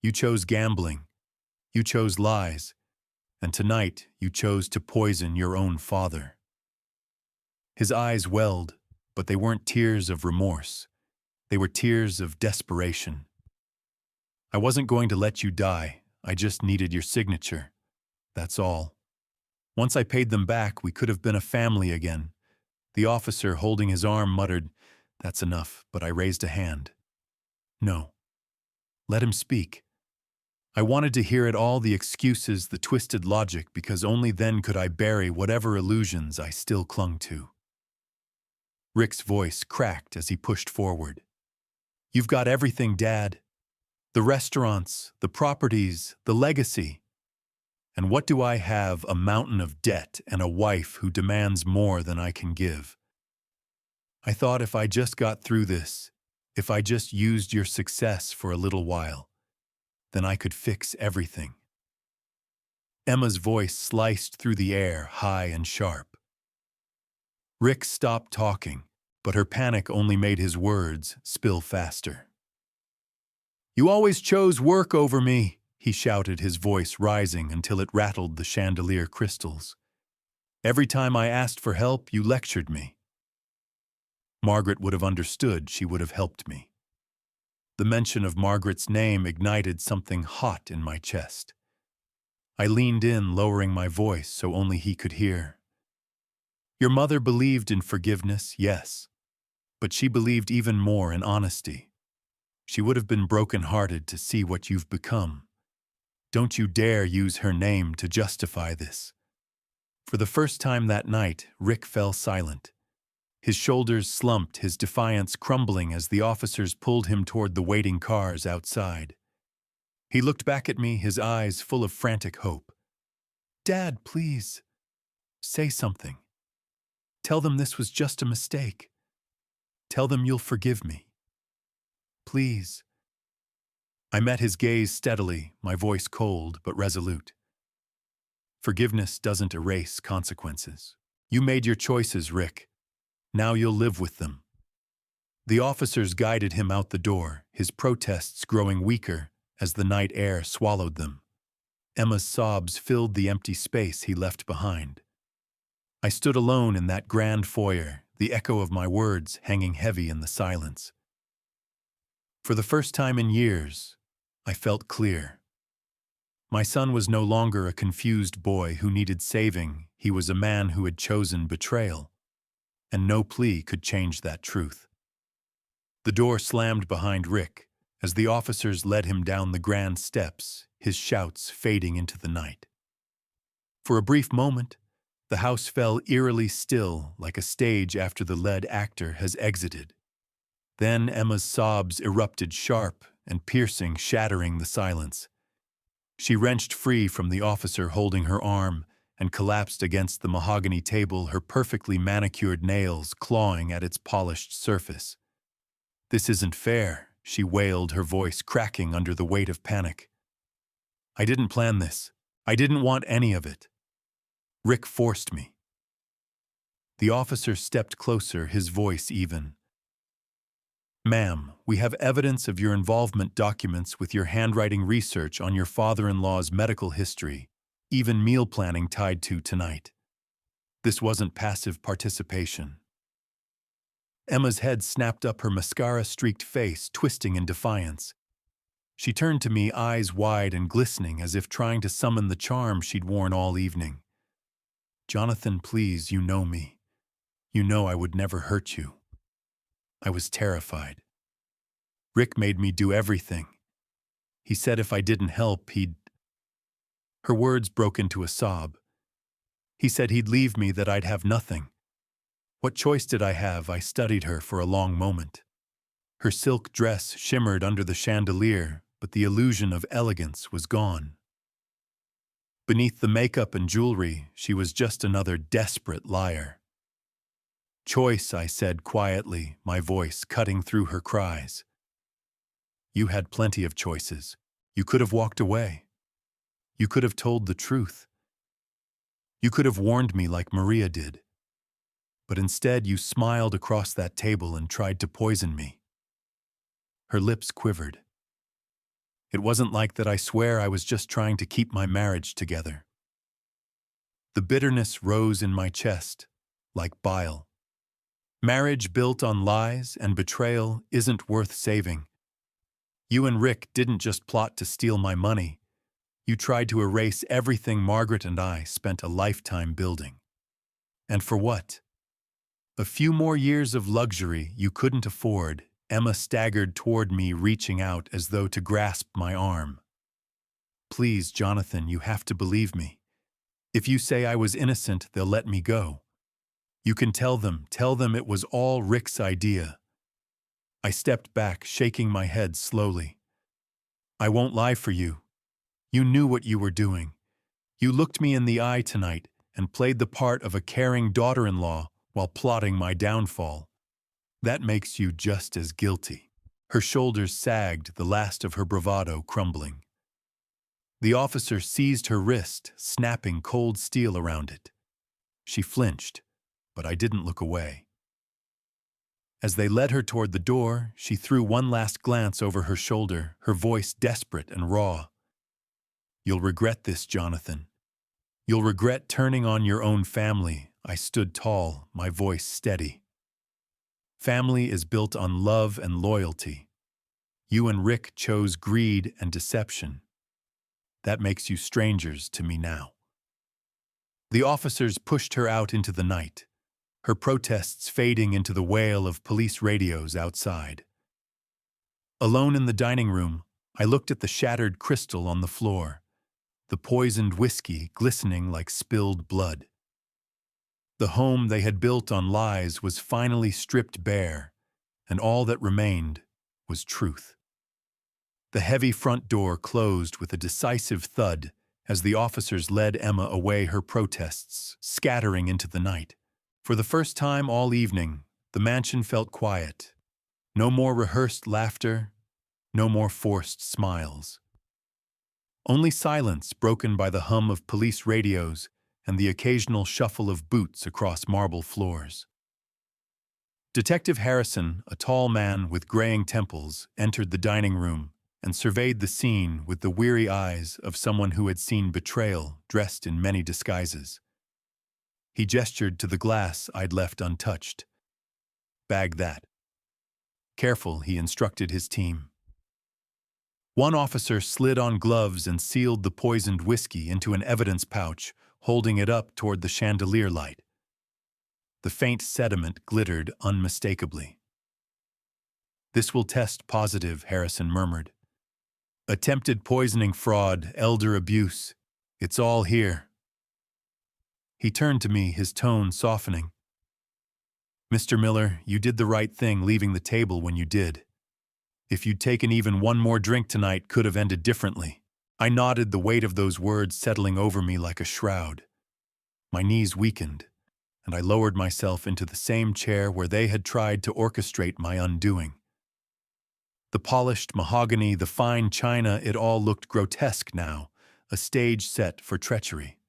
You chose gambling. You chose lies. And tonight, you chose to poison your own father. His eyes welled, but they weren't tears of remorse. They were tears of desperation. I wasn't going to let you die. I just needed your signature. That's all. Once I paid them back, we could have been a family again. The officer holding his arm muttered, That's enough, but I raised a hand. No. Let him speak. I wanted to hear it all, the excuses, the twisted logic, because only then could I bury whatever illusions I still clung to. Rick's voice cracked as he pushed forward. You've got everything, Dad. The restaurants, the properties, the legacy. And what do I have? A mountain of debt and a wife who demands more than I can give. I thought if I just got through this, if I just used your success for a little while, then I could fix everything. Emma's voice sliced through the air, high and sharp. Rick stopped talking, but her panic only made his words spill faster. You always chose work over me, he shouted, his voice rising until it rattled the chandelier crystals. Every time I asked for help, you lectured me. Margaret would have understood, she would have helped me. The mention of Margaret's name ignited something hot in my chest. I leaned in, lowering my voice so only he could hear. Your mother believed in forgiveness, yes, but she believed even more in honesty. She would have been broken-hearted to see what you've become. Don't you dare use her name to justify this. For the first time that night, Rick fell silent. His shoulders slumped, his defiance crumbling as the officers pulled him toward the waiting cars outside. He looked back at me, his eyes full of frantic hope. Dad, please, say something. Tell them this was just a mistake. Tell them you'll forgive me. Please. I met his gaze steadily, my voice cold but resolute. Forgiveness doesn't erase consequences. You made your choices, Rick. Now you'll live with them. The officers guided him out the door, his protests growing weaker as the night air swallowed them. Emma's sobs filled the empty space he left behind. I stood alone in that grand foyer, the echo of my words hanging heavy in the silence. For the first time in years, I felt clear. My son was no longer a confused boy who needed saving. He was a man who had chosen betrayal, and no plea could change that truth. The door slammed behind Rick as the officers led him down the grand steps, his shouts fading into the night. For a brief moment, the house fell eerily still, like a stage after the lead actor has exited. Then Emma's sobs erupted sharp and piercing, shattering the silence. She wrenched free from the officer holding her arm and collapsed against the mahogany table, her perfectly manicured nails clawing at its polished surface. This isn't fair, she wailed, her voice cracking under the weight of panic. I didn't plan this. I didn't want any of it. Rick forced me. The officer stepped closer, his voice even. Ma'am, we have evidence of your involvement, documents with your handwriting research on your father-in-law's medical history, even meal planning tied to tonight. This wasn't passive participation. Emma's head snapped up, her mascara-streaked face twisting in defiance. She turned to me, eyes wide and glistening, as if trying to summon the charm she'd worn all evening. Jonathan, please, you know me. You know I would never hurt you. I was terrified. Rick made me do everything. He said if I didn't help, he'd... Her words broke into a sob. He said he'd leave me, that I'd have nothing. What choice did I have? I studied her for a long moment. Her silk dress shimmered under the chandelier, but the illusion of elegance was gone. Beneath the makeup and jewelry, she was just another desperate liar. Choice, I said quietly, my voice cutting through her cries. You had plenty of choices. You could have walked away. You could have told the truth. You could have warned me like Maria did. But instead you smiled across that table and tried to poison me. Her lips quivered. It wasn't like that, I swear. I was just trying to keep my marriage together. The bitterness rose in my chest, like bile. Marriage built on lies and betrayal isn't worth saving. You and Rick didn't just plot to steal my money. You tried to erase everything Margaret and I spent a lifetime building. And for what? A few more years of luxury you couldn't afford. Emma staggered toward me, reaching out as though to grasp my arm. Please, Jonathan, you have to believe me. If you say I was innocent, they'll let me go. You can tell them it was all Rick's idea. I stepped back, shaking my head slowly. I won't lie for you. You knew what you were doing. You looked me in the eye tonight and played the part of a caring daughter-in-law while plotting my downfall. That makes you just as guilty. Her shoulders sagged, the last of her bravado crumbling. The officer seized her wrist, snapping cold steel around it. She flinched, but I didn't look away. As they led her toward the door, she threw one last glance over her shoulder, her voice desperate and raw. You'll regret this, Jonathan. You'll regret turning on your own family. I stood tall, my voice steady. Family is built on love and loyalty. You and Rick chose greed and deception. That makes you strangers to me now." The officers pushed her out into the night, her protests fading into the wail of police radios outside. Alone in the dining room, I looked at the shattered crystal on the floor, the poisoned whiskey glistening like spilled blood. The home they had built on lies was finally stripped bare, and all that remained was truth. The heavy front door closed with a decisive thud as the officers led Emma away, her protests scattering into the night. For the first time all evening, the mansion felt quiet. No more rehearsed laughter, no more forced smiles. Only silence broken by the hum of police radios and the occasional shuffle of boots across marble floors. Detective Harrison, a tall man with graying temples, entered the dining room and surveyed the scene with the weary eyes of someone who had seen betrayal dressed in many disguises. He gestured to the glass I'd left untouched. "Bag that." "Careful," he instructed his team. One officer slid on gloves and sealed the poisoned whiskey into an evidence pouch, holding it up toward the chandelier light. The faint sediment glittered unmistakably. "This will test positive," Harrison murmured. "Attempted poisoning, fraud, elder abuse. It's all here." He turned to me, his tone softening. "Mr. Miller, you did the right thing leaving the table when you did. If you'd taken even one more drink tonight, could have ended differently." I nodded, the weight of those words settling over me like a shroud. My knees weakened, and I lowered myself into the same chair where they had tried to orchestrate my undoing. The polished mahogany, the fine china, it all looked grotesque now, a stage set for treachery.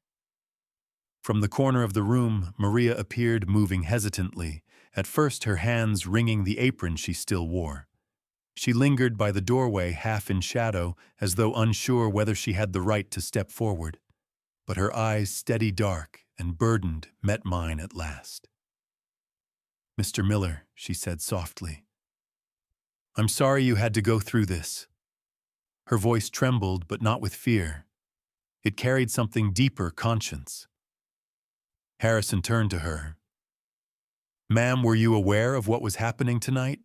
From the corner of the room, Maria appeared, moving hesitantly, at first her hands wringing the apron she still wore. She lingered by the doorway, half in shadow, as though unsure whether she had the right to step forward. But her eyes, steady, dark, and burdened, met mine at last. "Mr. Miller," she said softly, "I'm sorry you had to go through this." Her voice trembled, but not with fear. It carried something deeper, conscience. Harrison turned to her. "Ma'am, were you aware of what was happening tonight?"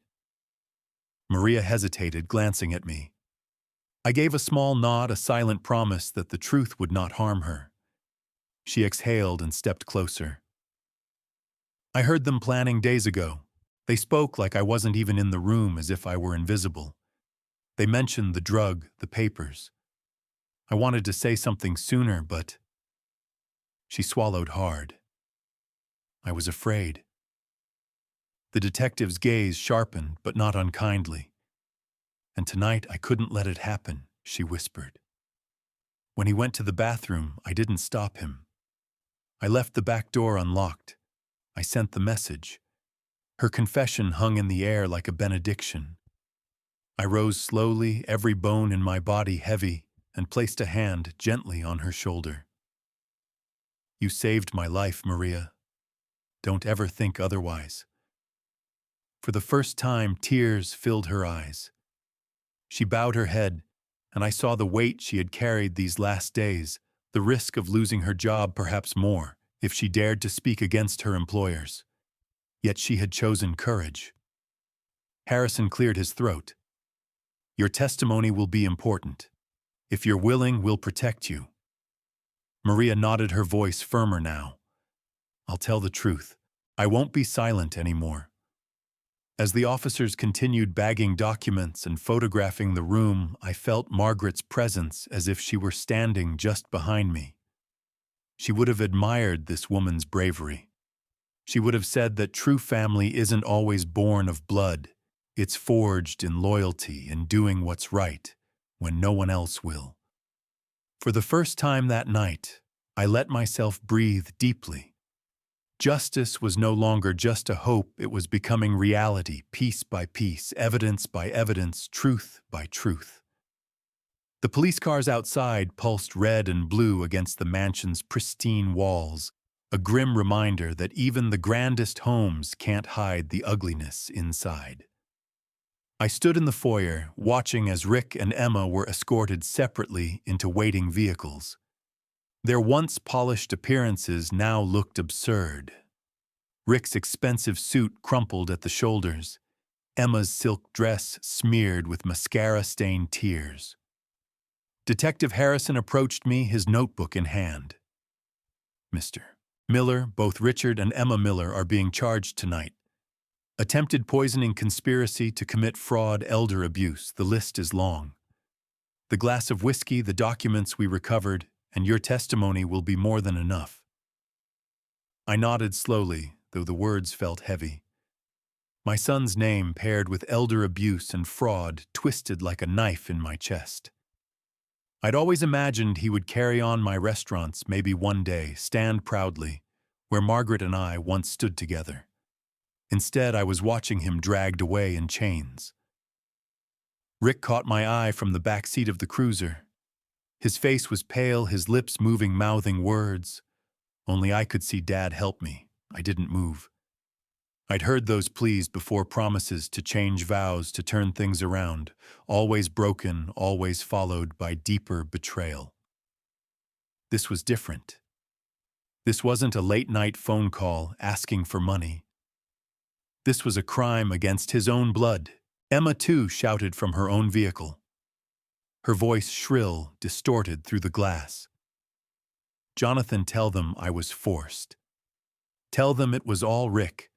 Maria hesitated, glancing at me. I gave a small nod, a silent promise that the truth would not harm her. She exhaled and stepped closer. "I heard them planning days ago. They spoke like I wasn't even in the room, as if I were invisible. They mentioned the drug, the papers. I wanted to say something sooner, but..." She swallowed hard. "I was afraid." The detective's gaze sharpened, but not unkindly. "And tonight I couldn't let it happen," she whispered. "When he went to the bathroom, I didn't stop him. I left the back door unlocked. I sent the message." Her confession hung in the air like a benediction. I rose slowly, every bone in my body heavy, and placed a hand gently on her shoulder. "You saved my life, Maria. Don't ever think otherwise." For the first time, tears filled her eyes. She bowed her head, and I saw the weight she had carried these last days, the risk of losing her job, perhaps more, if she dared to speak against her employers. Yet she had chosen courage. Harrison cleared his throat. "Your testimony will be important. If you're willing, we'll protect you." Maria nodded, her voice firmer now. "I'll tell the truth. I won't be silent anymore." As the officers continued bagging documents and photographing the room, I felt Margaret's presence as if she were standing just behind me. She would have admired this woman's bravery. She would have said that true family isn't always born of blood. It's forged in loyalty and doing what's right when no one else will. For the first time that night, I let myself breathe deeply. Justice was no longer just a hope, it was becoming reality, piece by piece, evidence by evidence, truth by truth. The police cars outside pulsed red and blue against the mansion's pristine walls, a grim reminder that even the grandest homes can't hide the ugliness inside. I stood in the foyer, watching as Rick and Emma were escorted separately into waiting vehicles. Their once polished appearances now looked absurd. Rick's expensive suit crumpled at the shoulders, Emma's silk dress smeared with mascara-stained tears. Detective Harrison approached me, his notebook in hand. Mr. Miller, both Richard and Emma Miller are being charged tonight. Attempted poisoning, conspiracy to commit fraud, elder abuse. The list is long. The glass of whiskey, the documents we recovered, and your testimony will be more than enough. I nodded slowly, though the words felt heavy. My son's name, paired with elder abuse and fraud, twisted like a knife in my chest. I'd always imagined he would carry on my restaurants maybe one day, stand proudly, where Margaret and I once stood together. Instead, I was watching him dragged away in chains. Rick caught my eye from the back seat of the cruiser. His face was pale, his lips moving, mouthing words. Only I could see Dad help me. I didn't move. I'd heard those pleas before, promises to change, vows to turn things around, always broken, always followed by deeper betrayal. This was different. This wasn't a late-night phone call asking for money. This was a crime against his own blood. Emma, too, shouted from her own vehicle. Her voice shrill, distorted through the glass. Jonathan, tell them I was forced. Tell them it was all Rick.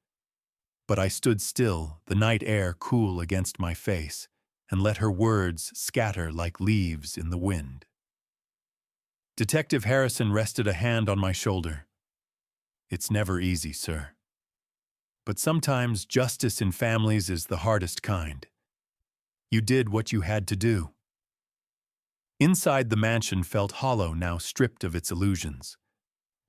But I stood still, the night air cool against my face, and let her words scatter like leaves in the wind. Detective Harrison rested a hand on my shoulder. It's never easy, sir. But sometimes justice in families is the hardest kind. You did what you had to do. Inside, the mansion felt hollow now, stripped of its illusions.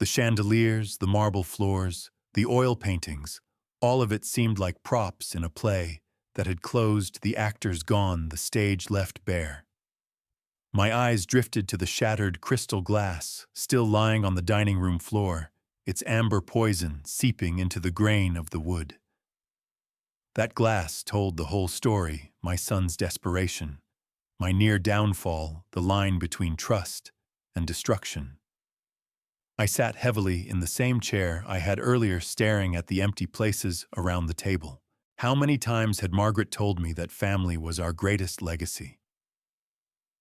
The chandeliers, the marble floors, the oil paintings, all of it seemed like props in a play that had closed, the actors gone, the stage left bare. My eyes drifted to the shattered crystal glass, still lying on the dining room floor, its amber poison seeping into the grain of the wood. That glass told the whole story, my son's desperation, my near downfall, the line between trust and destruction. I sat heavily in the same chair I had earlier, staring at the empty places around the table. How many times had Margaret told me that family was our greatest legacy?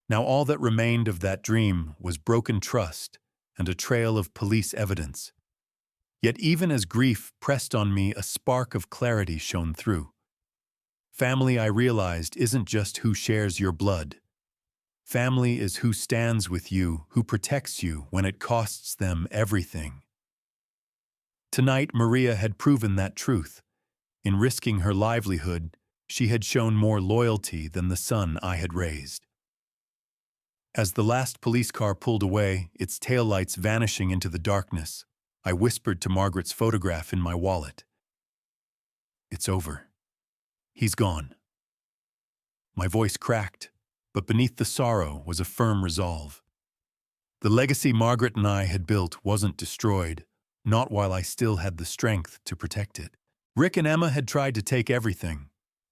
Now all that remained of that dream was broken trust and a trail of police evidence. Yet even as grief pressed on me, a spark of clarity shone through. Family, I realized, isn't just who shares your blood. Family is who stands with you, who protects you when it costs them everything. Tonight, Maria had proven that truth. In risking her livelihood, she had shown more loyalty than the son I had raised. As the last police car pulled away, its taillights vanishing into the darkness, I whispered to Margaret's photograph in my wallet. It's over. He's gone. My voice cracked, but beneath the sorrow was a firm resolve. The legacy Margaret and I had built wasn't destroyed, not while I still had the strength to protect it. Rick and Emma had tried to take everything,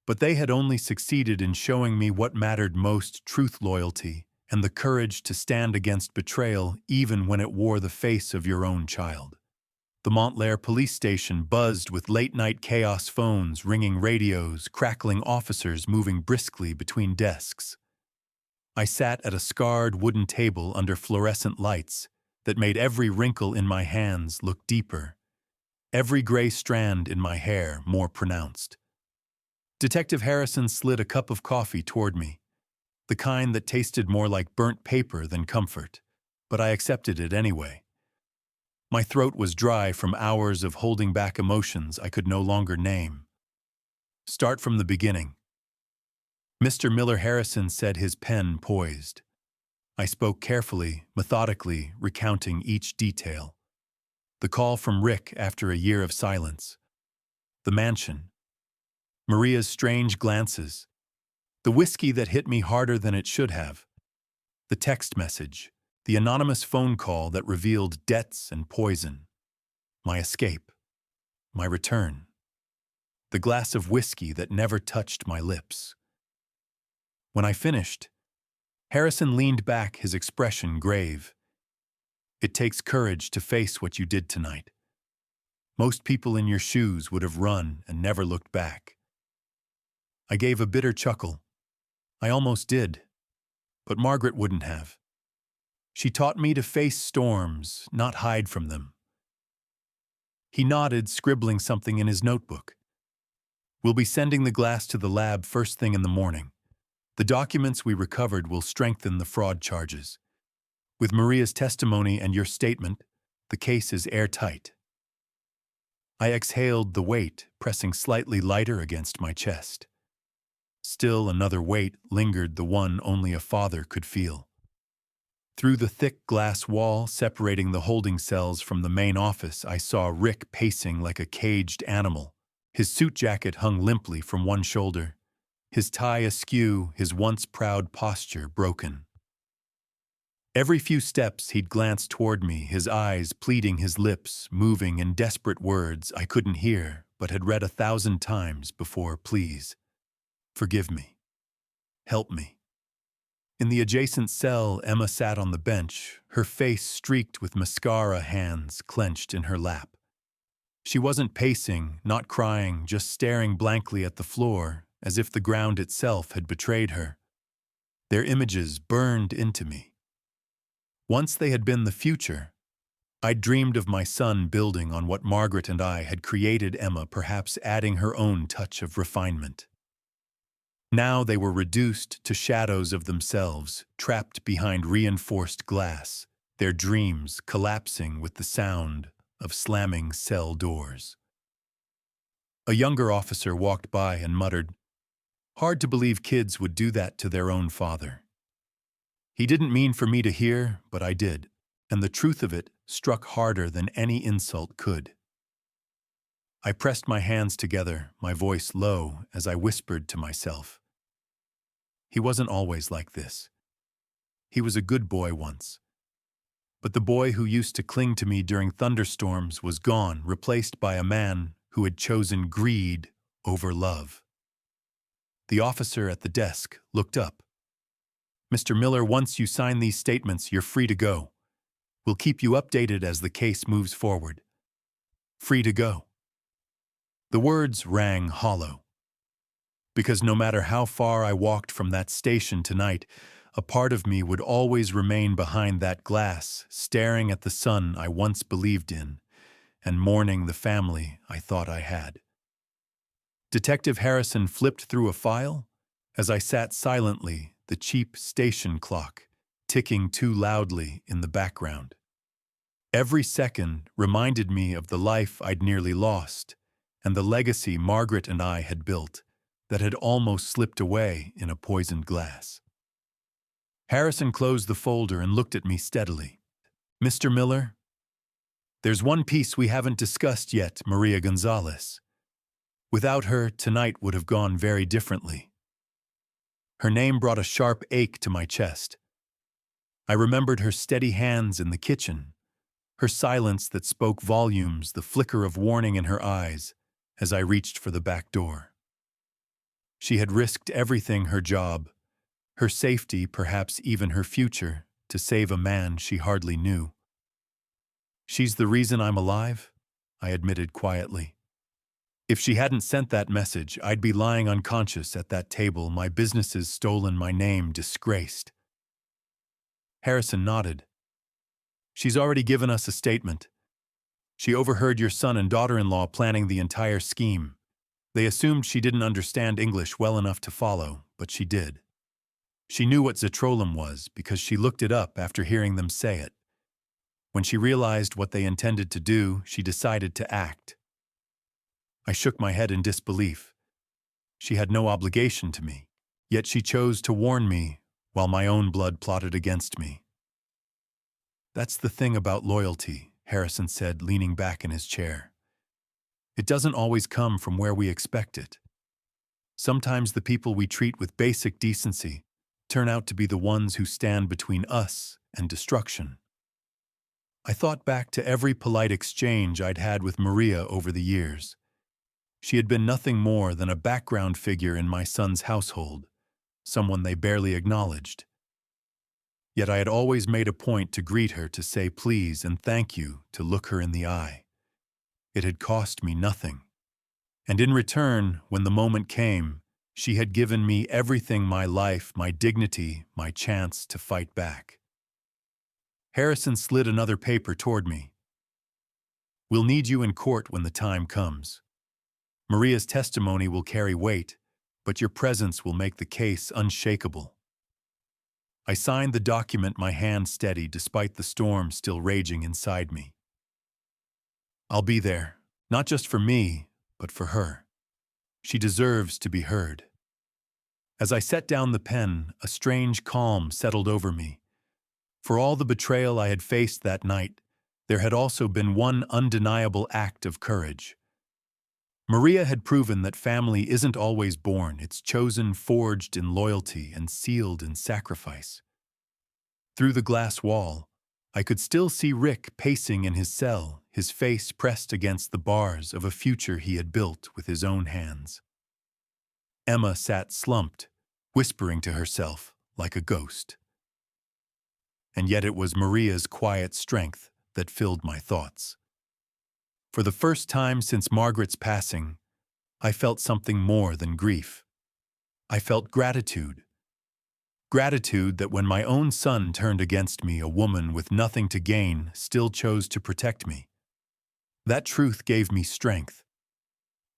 but they had only succeeded in showing me what mattered most: truth, loyalty, and the courage to stand against betrayal even when it wore the face of your own child. The Montclair police station buzzed with late-night chaos, phones ringing, radios crackling, officers moving briskly between desks. I sat at a scarred wooden table under fluorescent lights that made every wrinkle in my hands look deeper, every gray strand in my hair more pronounced. Detective Harrison slid a cup of coffee toward me, the kind that tasted more like burnt paper than comfort, but I accepted it anyway. My throat was dry from hours of holding back emotions I could no longer name. Start from the beginning. Mr. Miller, Harrison said, his pen poised. I spoke carefully, methodically, recounting each detail. The call from Rick after a year of silence. The mansion. Maria's strange glances. The whiskey that hit me harder than it should have. The text message. The anonymous phone call that revealed debts and poison. My escape. My return. The glass of whiskey that never touched my lips. When I finished, Harrison leaned back, his expression grave. It takes courage to face what you did tonight. Most people in your shoes would have run and never looked back. I gave a bitter chuckle. I almost did, but Margaret wouldn't have. She taught me to face storms, not hide from them. He nodded, scribbling something in his notebook. We'll be sending the glass to the lab first thing in the morning. The documents we recovered will strengthen the fraud charges. With Maria's testimony and your statement, the case is airtight. I exhaled, the weight pressing slightly lighter against my chest. Still another weight lingered, the one only a father could feel. Through the thick glass wall separating the holding cells from the main office, I saw Rick pacing like a caged animal. His suit jacket hung limply from one shoulder, his tie askew, his once proud posture broken. Every few steps he'd glance toward me, his eyes pleading, his lips moving in desperate words I couldn't hear but had read 1,000 times before. Please, forgive me. Help me. In the adjacent cell, Emma sat on the bench, her face streaked with mascara, hands clenched in her lap. She wasn't pacing, not crying, just staring blankly at the floor, as if the ground itself had betrayed her. Their images burned into me. Once they had been the future, I'd dreamed of my son building on what Margaret and I had created, Emma perhaps adding her own touch of refinement. Now they were reduced to shadows of themselves, trapped behind reinforced glass, their dreams collapsing with the sound of slamming cell doors. A younger officer walked by and muttered, "Hard to believe kids would do that to their own father." He didn't mean for me to hear, but I did, and the truth of it struck harder than any insult could. I pressed my hands together, my voice low, as I whispered to myself. He wasn't always like this. He was a good boy once. But the boy who used to cling to me during thunderstorms was gone, replaced by a man who had chosen greed over love. The officer at the desk looked up. "Mr. Miller, once you sign these statements, you're free to go. We'll keep you updated as the case moves forward." Free to go. The words rang hollow. Because no matter how far I walked from that station tonight, a part of me would always remain behind that glass, staring at the son I once believed in, and mourning the family I thought I had. Detective Harrison flipped through a file as I sat silently, the cheap station clock ticking too loudly in the background. Every second reminded me of the life I'd nearly lost, and the legacy Margaret and I had built that had almost slipped away in a poisoned glass. Harrison closed the folder and looked at me steadily. "Mr. Miller, there's one piece we haven't discussed yet, Maria Gonzalez. Without her, tonight would have gone very differently." Her name brought a sharp ache to my chest. I remembered her steady hands in the kitchen, her silence that spoke volumes, the flicker of warning in her eyes as I reached for the back door. She had risked everything, her job, her safety, perhaps even her future, to save a man she hardly knew. "She's the reason I'm alive," I admitted quietly. "If she hadn't sent that message, I'd be lying unconscious at that table, my businesses stolen, my name disgraced." Harrison nodded. "She's already given us a statement. She overheard your son and daughter-in-law planning the entire scheme. They assumed she didn't understand English well enough to follow, but she did. She knew what Zetrolum was because she looked it up after hearing them say it. When she realized what they intended to do, she decided to act." I shook my head in disbelief. She had no obligation to me, yet she chose to warn me while my own blood plotted against me. "That's the thing about loyalty," Harrison said, leaning back in his chair. "It doesn't always come from where we expect it. Sometimes the people we treat with basic decency turn out to be the ones who stand between us and destruction." I thought back to every polite exchange I'd had with Maria over the years. She had been nothing more than a background figure in my son's household, someone they barely acknowledged. Yet I had always made a point to greet her, to say please and thank you, to look her in the eye. It had cost me nothing. And in return, when the moment came, she had given me everything: my life, my dignity, my chance to fight back. Harrison slid another paper toward me. "We'll need you in court when the time comes. Maria's testimony will carry weight, but your presence will make the case unshakable." I signed the document, my hand steady despite the storm still raging inside me. I'll be there, not just for me, but for her. She deserves to be heard. As I set down the pen, a strange calm settled over me. For all the betrayal I had faced that night, there had also been one undeniable act of courage. Maria had proven that family isn't always born, it's chosen, forged in loyalty, and sealed in sacrifice. Through the glass wall, I could still see Rick pacing in his cell, his face pressed against the bars of a future he had built with his own hands. Emma sat slumped, whispering to herself like a ghost. And yet it was Maria's quiet strength that filled my thoughts. For the first time since Margaret's passing, I felt something more than grief. I felt gratitude. Gratitude that when my own son turned against me, a woman with nothing to gain still chose to protect me. That truth gave me strength.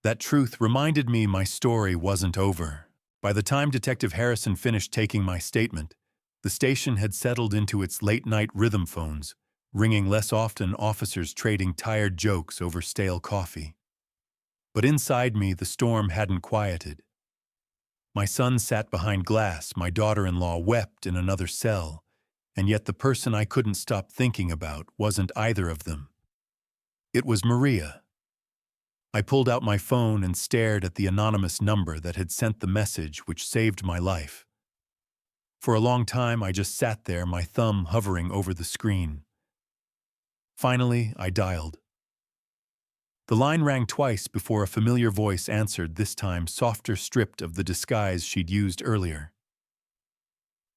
That truth reminded me my story wasn't over. By the time Detective Harrison finished taking my statement, the station had settled into its late-night rhythm phones, ringing less often, officers trading tired jokes over stale coffee. But inside me, the storm hadn't quieted. My son sat behind glass, my daughter-in-law wept in another cell, and yet the person I couldn't stop thinking about wasn't either of them. It was Maria. I pulled out my phone and stared at the anonymous number that had sent the message which saved my life. For a long time, I just sat there, my thumb hovering over the screen. Finally, I dialed. The line rang twice before a familiar voice answered, this time softer, stripped of the disguise she'd used earlier.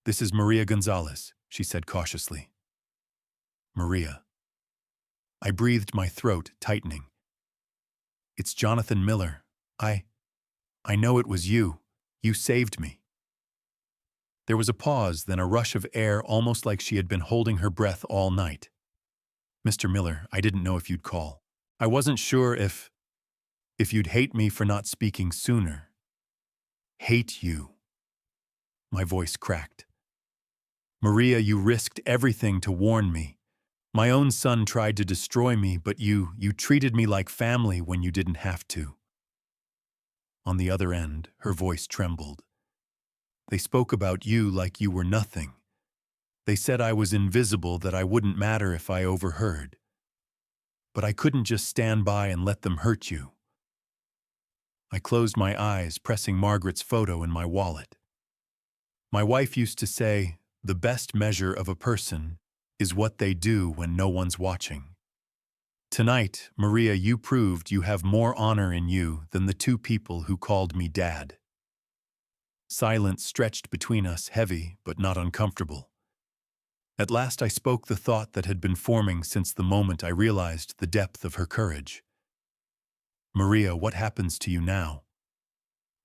"This is Maria Gonzalez," she said cautiously. Maria. I breathed, my throat tightening. "It's Jonathan Miller. I know it was you. You saved me." There was a pause, then a rush of air, almost like she had been holding her breath all night. "Mr. Miller, I didn't know if you'd call. I wasn't sure if you'd hate me for not speaking sooner." "Hate you?" My voice cracked. "Maria, you risked everything to warn me. My own son tried to destroy me, but you treated me like family when you didn't have to." On the other end, her voice trembled. "They spoke about you like you were nothing. They said I was invisible, that I wouldn't matter if I overheard. But I couldn't just stand by and let them hurt you." I closed my eyes, pressing Margaret's photo in my wallet. My wife used to say, the best measure of a person is what they do when no one's watching. Tonight, Maria, you proved you have more honor in you than the two people who called me Dad. Silence stretched between us, heavy but not uncomfortable. At last I spoke the thought that had been forming since the moment I realized the depth of her courage. "Maria, what happens to you now?"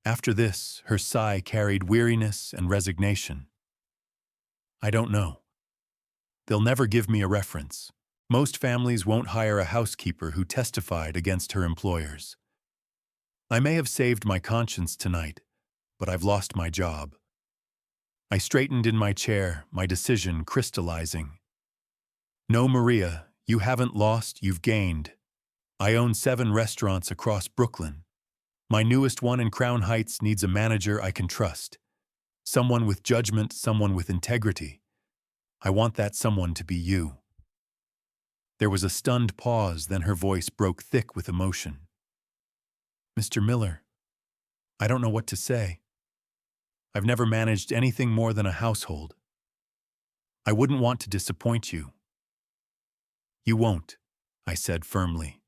After this, her sigh carried weariness and resignation. "I don't know. They'll never give me a reference. Most families won't hire a housekeeper who testified against her employers. I may have saved my conscience tonight, but I've lost my job." I straightened in my chair, my decision crystallizing. "No, Maria, you haven't lost, you've gained. I own 7 restaurants across Brooklyn. My newest one in Crown Heights needs a manager I can trust. Someone with judgment, someone with integrity. I want that someone to be you." There was a stunned pause, then her voice broke thick with emotion. "Mr. Miller, I don't know what to say. I've never managed anything more than a household. I wouldn't want to disappoint you." "You won't," I said firmly.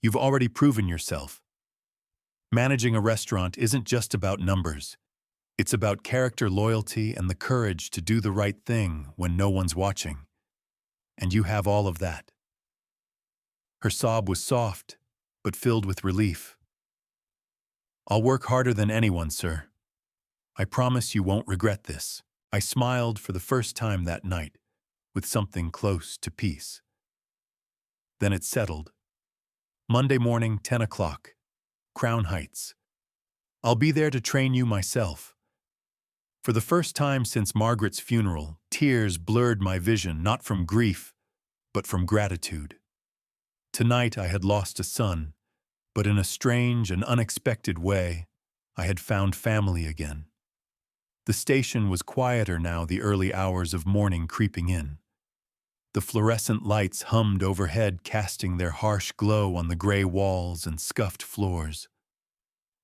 "You've already proven yourself. Managing a restaurant isn't just about numbers. It's about character loyalty and the courage to do the right thing when no one's watching. And you have all of that. Her sob was soft, but filled with relief. I'll work harder than anyone, sir. I promise you won't regret this. I smiled for the first time that night, with something close to peace. Then it settled. Monday morning, 10 o'clock, Crown Heights. I'll be there to train you myself. For the first time since Margaret's funeral, tears blurred my vision, not from grief, but from gratitude. Tonight I had lost a son, but in a strange and unexpected way, I had found family again. The station was quieter now, the early hours of morning creeping in. The fluorescent lights hummed overhead, casting their harsh glow on the gray walls and scuffed floors.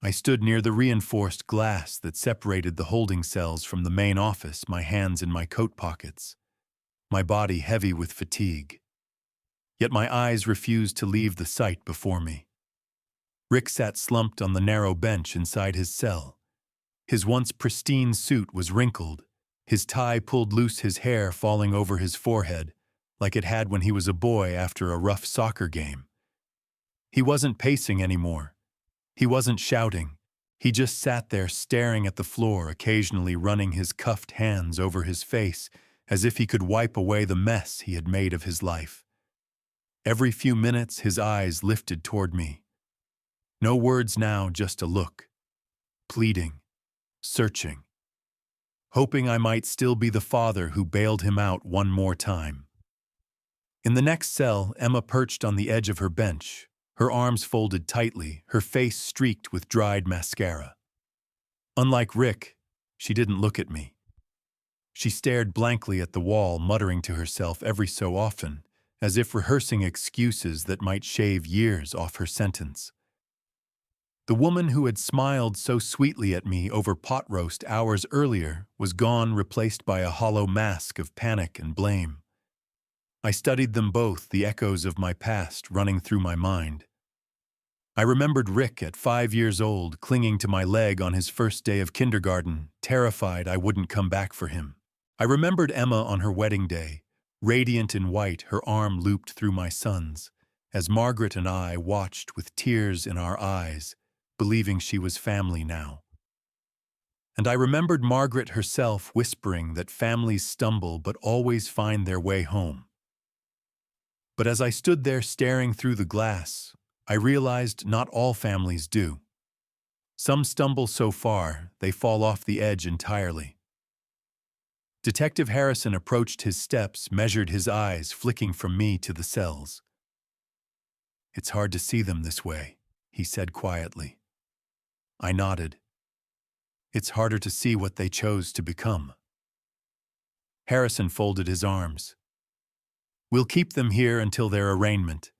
I stood near the reinforced glass that separated the holding cells from the main office, my hands in my coat pockets, my body heavy with fatigue. Yet my eyes refused to leave the sight before me. Rick sat slumped on the narrow bench inside his cell. His once pristine suit was wrinkled, his tie pulled loose, his hair falling over his forehead, like it had when he was a boy after a rough soccer game. He wasn't pacing anymore. He wasn't shouting. He just sat there staring at the floor, occasionally running his cuffed hands over his face, as if he could wipe away the mess he had made of his life. Every few minutes, his eyes lifted toward me. No words now, just a look. Pleading. Searching. Hoping I might still be the father who bailed him out one more time. In the next cell, Emma perched on the edge of her bench, her arms folded tightly, her face streaked with dried mascara. Unlike Rick, she didn't look at me. She stared blankly at the wall, muttering to herself every so often, as if rehearsing excuses that might shave years off her sentence. The woman who had smiled so sweetly at me over pot roast hours earlier was gone, replaced by a hollow mask of panic and blame. I studied them both, the echoes of my past running through my mind. I remembered Rick at 5 years old, clinging to my leg on his first day of kindergarten, terrified I wouldn't come back for him. I remembered Emma on her wedding day, radiant in white, her arm looped through my son's, as Margaret and I watched with tears in our eyes, believing she was family now. And I remembered Margaret herself whispering that families stumble but always find their way home. But as I stood there staring through the glass, I realized not all families do. Some stumble so far, they fall off the edge entirely. Detective Harrison approached his steps, measured his eyes, flicking from me to the cells. "It's hard to see them this way," he said quietly. I nodded. "It's harder to see what they chose to become." Harrison folded his arms. "We'll keep them here until their arraignment.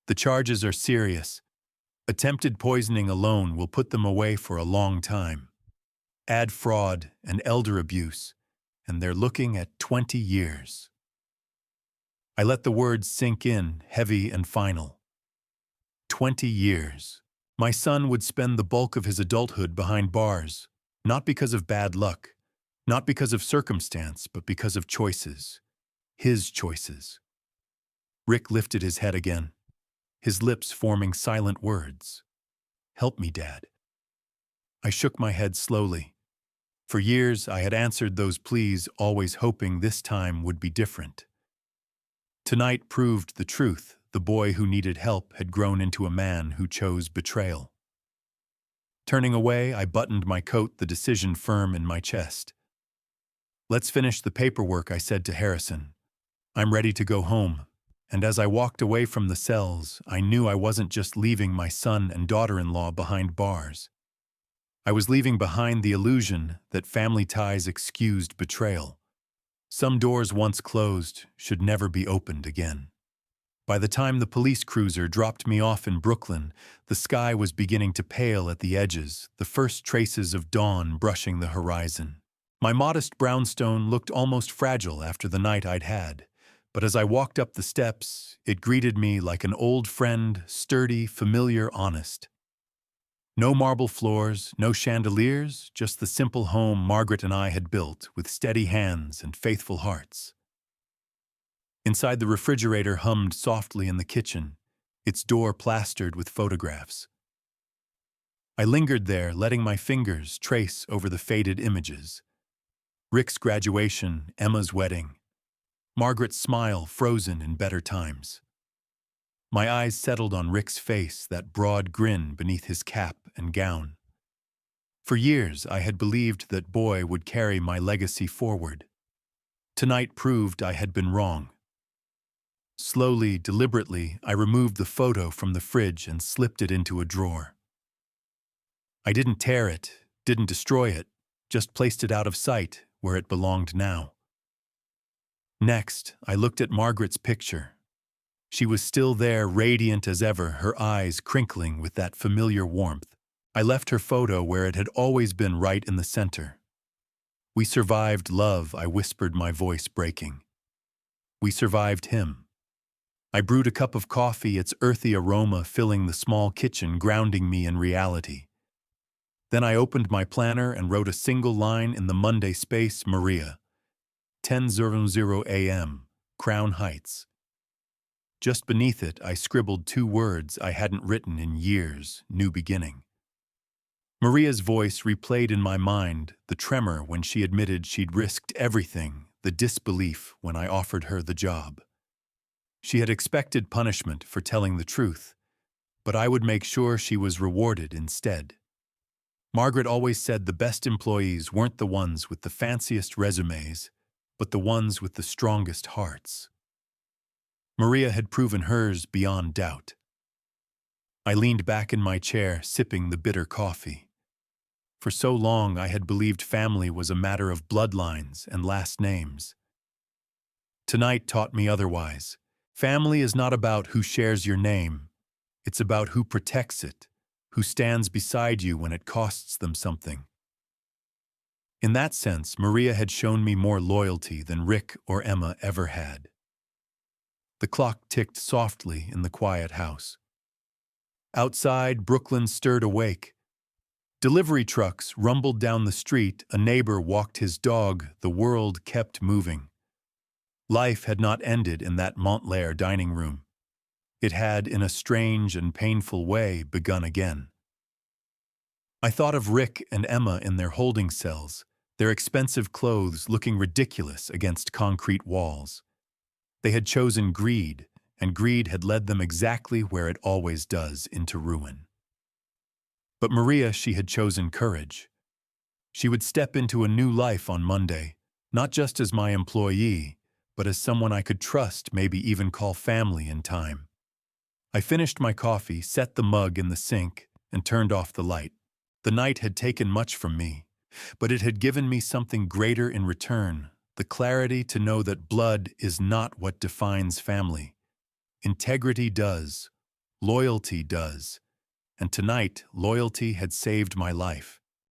The charges are serious. Attempted poisoning alone will put them away for a long time. Add fraud and elder abuse, and they're looking at 20 years. I let the words sink in, heavy and final. 20 years. My son would spend the bulk of his adulthood behind bars, not because of bad luck, not because of circumstance, but because of choices. His choices. Rick lifted his head again, his lips forming silent words. "Help me, Dad." I shook my head slowly. For years, I had answered those pleas, always hoping this time would be different. Tonight proved the truth. The boy who needed help had grown into a man who chose betrayal. Turning away, I buttoned my coat, the decision firm in my chest. "Let's finish the paperwork," I said to Harrison. "I'm ready to go home." And as I walked away from the cells, I knew I wasn't just leaving my son and daughter-in-law behind bars. I was leaving behind the illusion that family ties excused betrayal. Some doors once closed should never be opened again. By the time the police cruiser dropped me off in Brooklyn, the sky was beginning to pale at the edges, the first traces of dawn brushing the horizon. My modest brownstone looked almost fragile after the night I'd had, but as I walked up the steps, it greeted me like an old friend, sturdy, familiar, honest. No marble floors, no chandeliers, just the simple home Margaret and I had built with steady hands and faithful hearts. Inside, the refrigerator hummed softly in the kitchen, its door plastered with photographs. I lingered there, letting my fingers trace over the faded images. Rick's graduation, Emma's wedding, Margaret's smile frozen in better times. My eyes settled on Rick's face, that broad grin beneath his cap and gown. For years, I had believed that boy would carry my legacy forward. Tonight proved I had been wrong. Slowly, deliberately, I removed the photo from the fridge and slipped it into a drawer. I didn't tear it, didn't destroy it, just placed it out of sight where it belonged now. Next, I looked at Margaret's picture. She was still there, radiant as ever, her eyes crinkling with that familiar warmth. I left her photo where it had always been, right in the center. We survived love, I whispered, my voice breaking. We survived him. I brewed a cup of coffee, its earthy aroma filling the small kitchen, grounding me in reality. Then I opened my planner and wrote a single line in the Monday space: Maria, 10:00 a.m., Crown Heights. Just beneath it, I scribbled 2 words I hadn't written in years: new beginning. Maria's voice replayed in my mind, the tremor when she admitted she'd risked everything, the disbelief when I offered her the job. She had expected punishment for telling the truth, but I would make sure she was rewarded instead. Margaret always said the best employees weren't the ones with the fanciest resumes, but the ones with the strongest hearts. Maria had proven hers beyond doubt. I leaned back in my chair, sipping the bitter coffee. For so long, I had believed family was a matter of bloodlines and last names. Tonight taught me otherwise. Family is not about who shares your name. It's about who protects it, who stands beside you when it costs them something. In that sense, Maria had shown me more loyalty than Rick or Emma ever had. The clock ticked softly in the quiet house. Outside, Brooklyn stirred awake. Delivery trucks rumbled down the street, a neighbor walked his dog, the world kept moving. Life had not ended in that Montclair dining room. It had, in a strange and painful way, begun again. I thought of Rick and Emma in their holding cells, their expensive clothes looking ridiculous against concrete walls. They had chosen greed, and greed had led them exactly where it always does, into ruin. But Maria, she had chosen courage. She would step into a new life on Monday, not just as my employee, but as someone I could trust, maybe even call family in time. I finished my coffee, set the mug in the sink, and turned off the light. The night had taken much from me, but it had given me something greater in return, the clarity to know that blood is not what defines family. Integrity does, loyalty does, and tonight loyalty had saved my life.